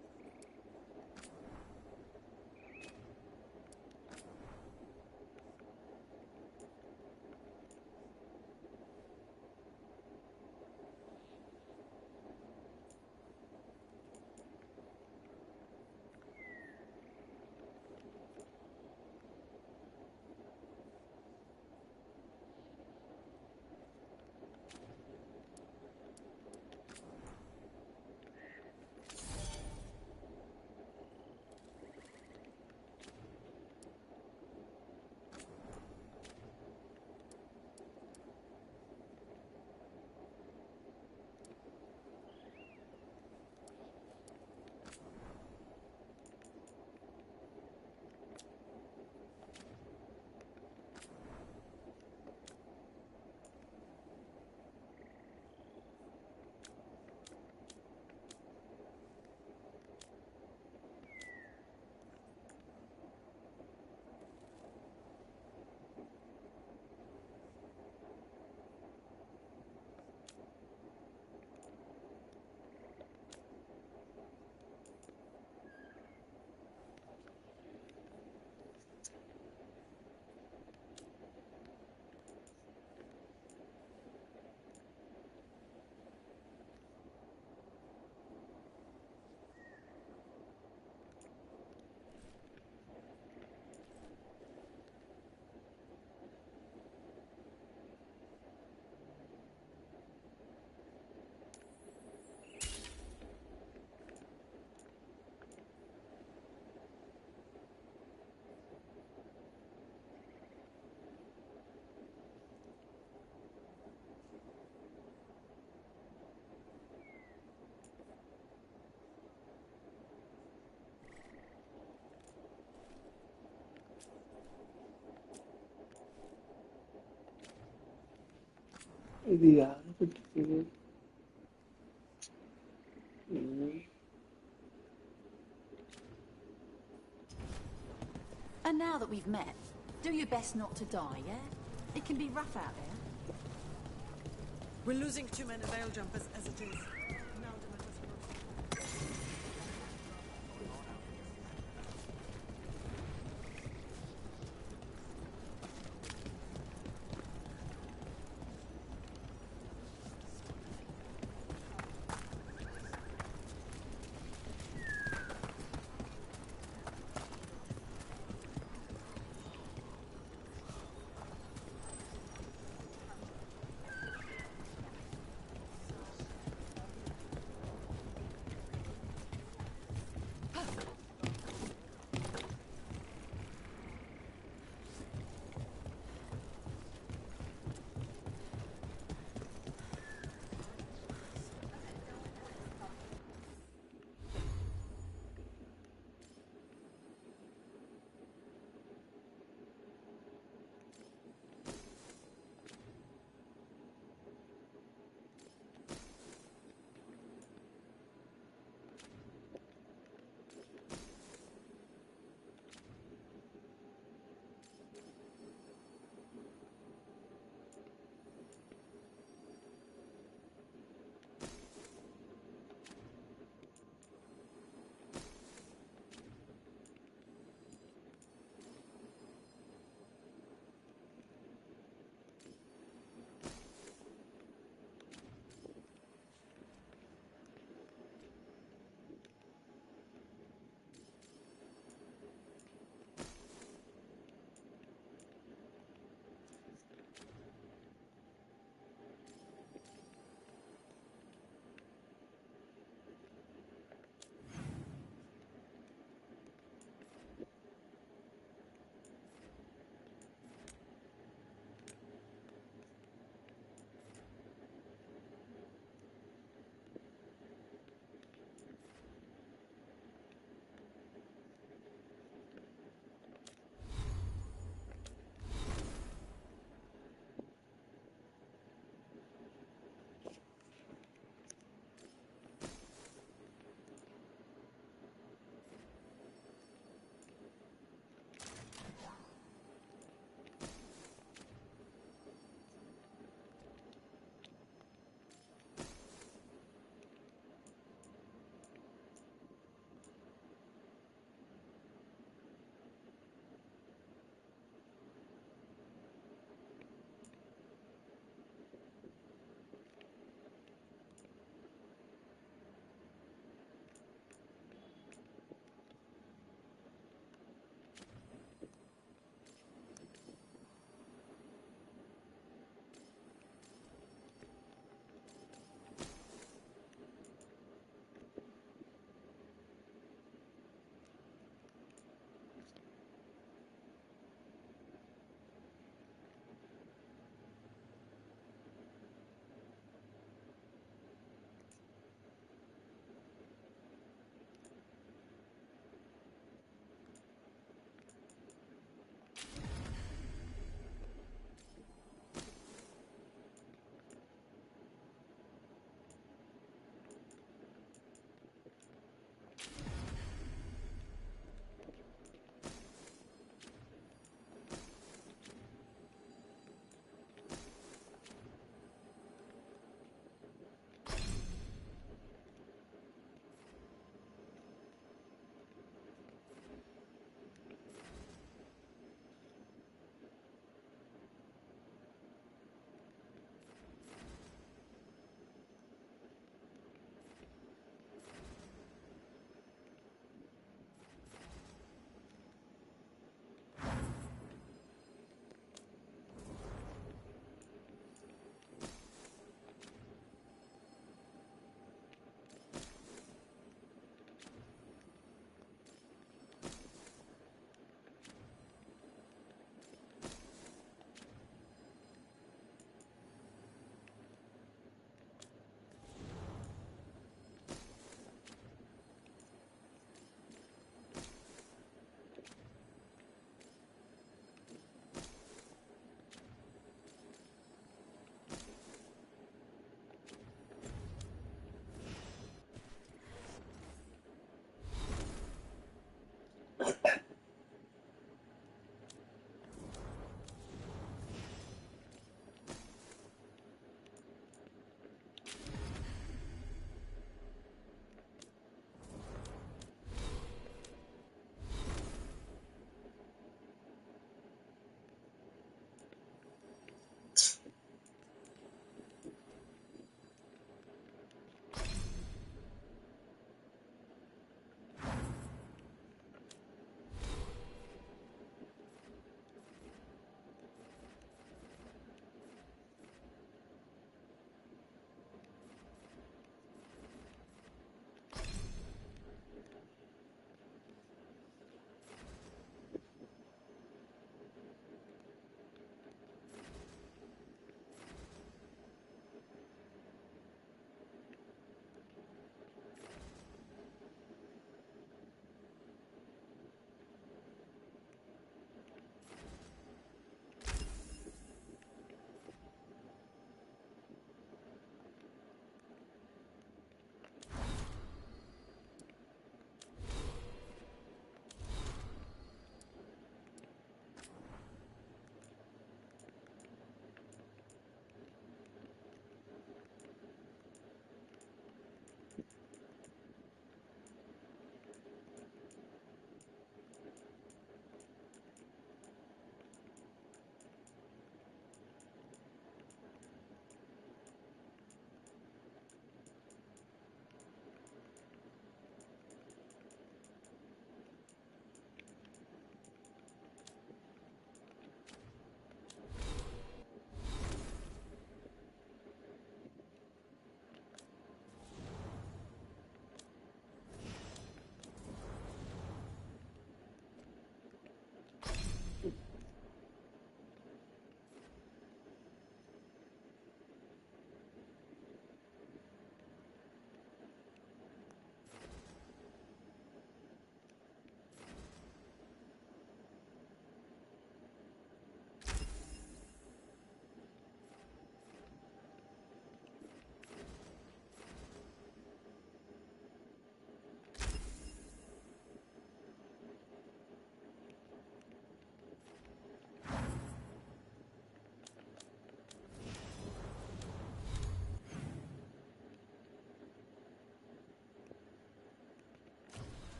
S2: இது யாரை பற்றி
S13: And now that we've met, do your best not to die, yeah? It can be rough out there.
S14: We're losing too many veil jumpers as it is.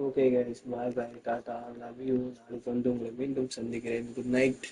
S2: Okay guys, bye bye, Tata, love you. நாளைக்கு வந்து உங்களை மீண்டும் சந்திக்கிறேன். Good night.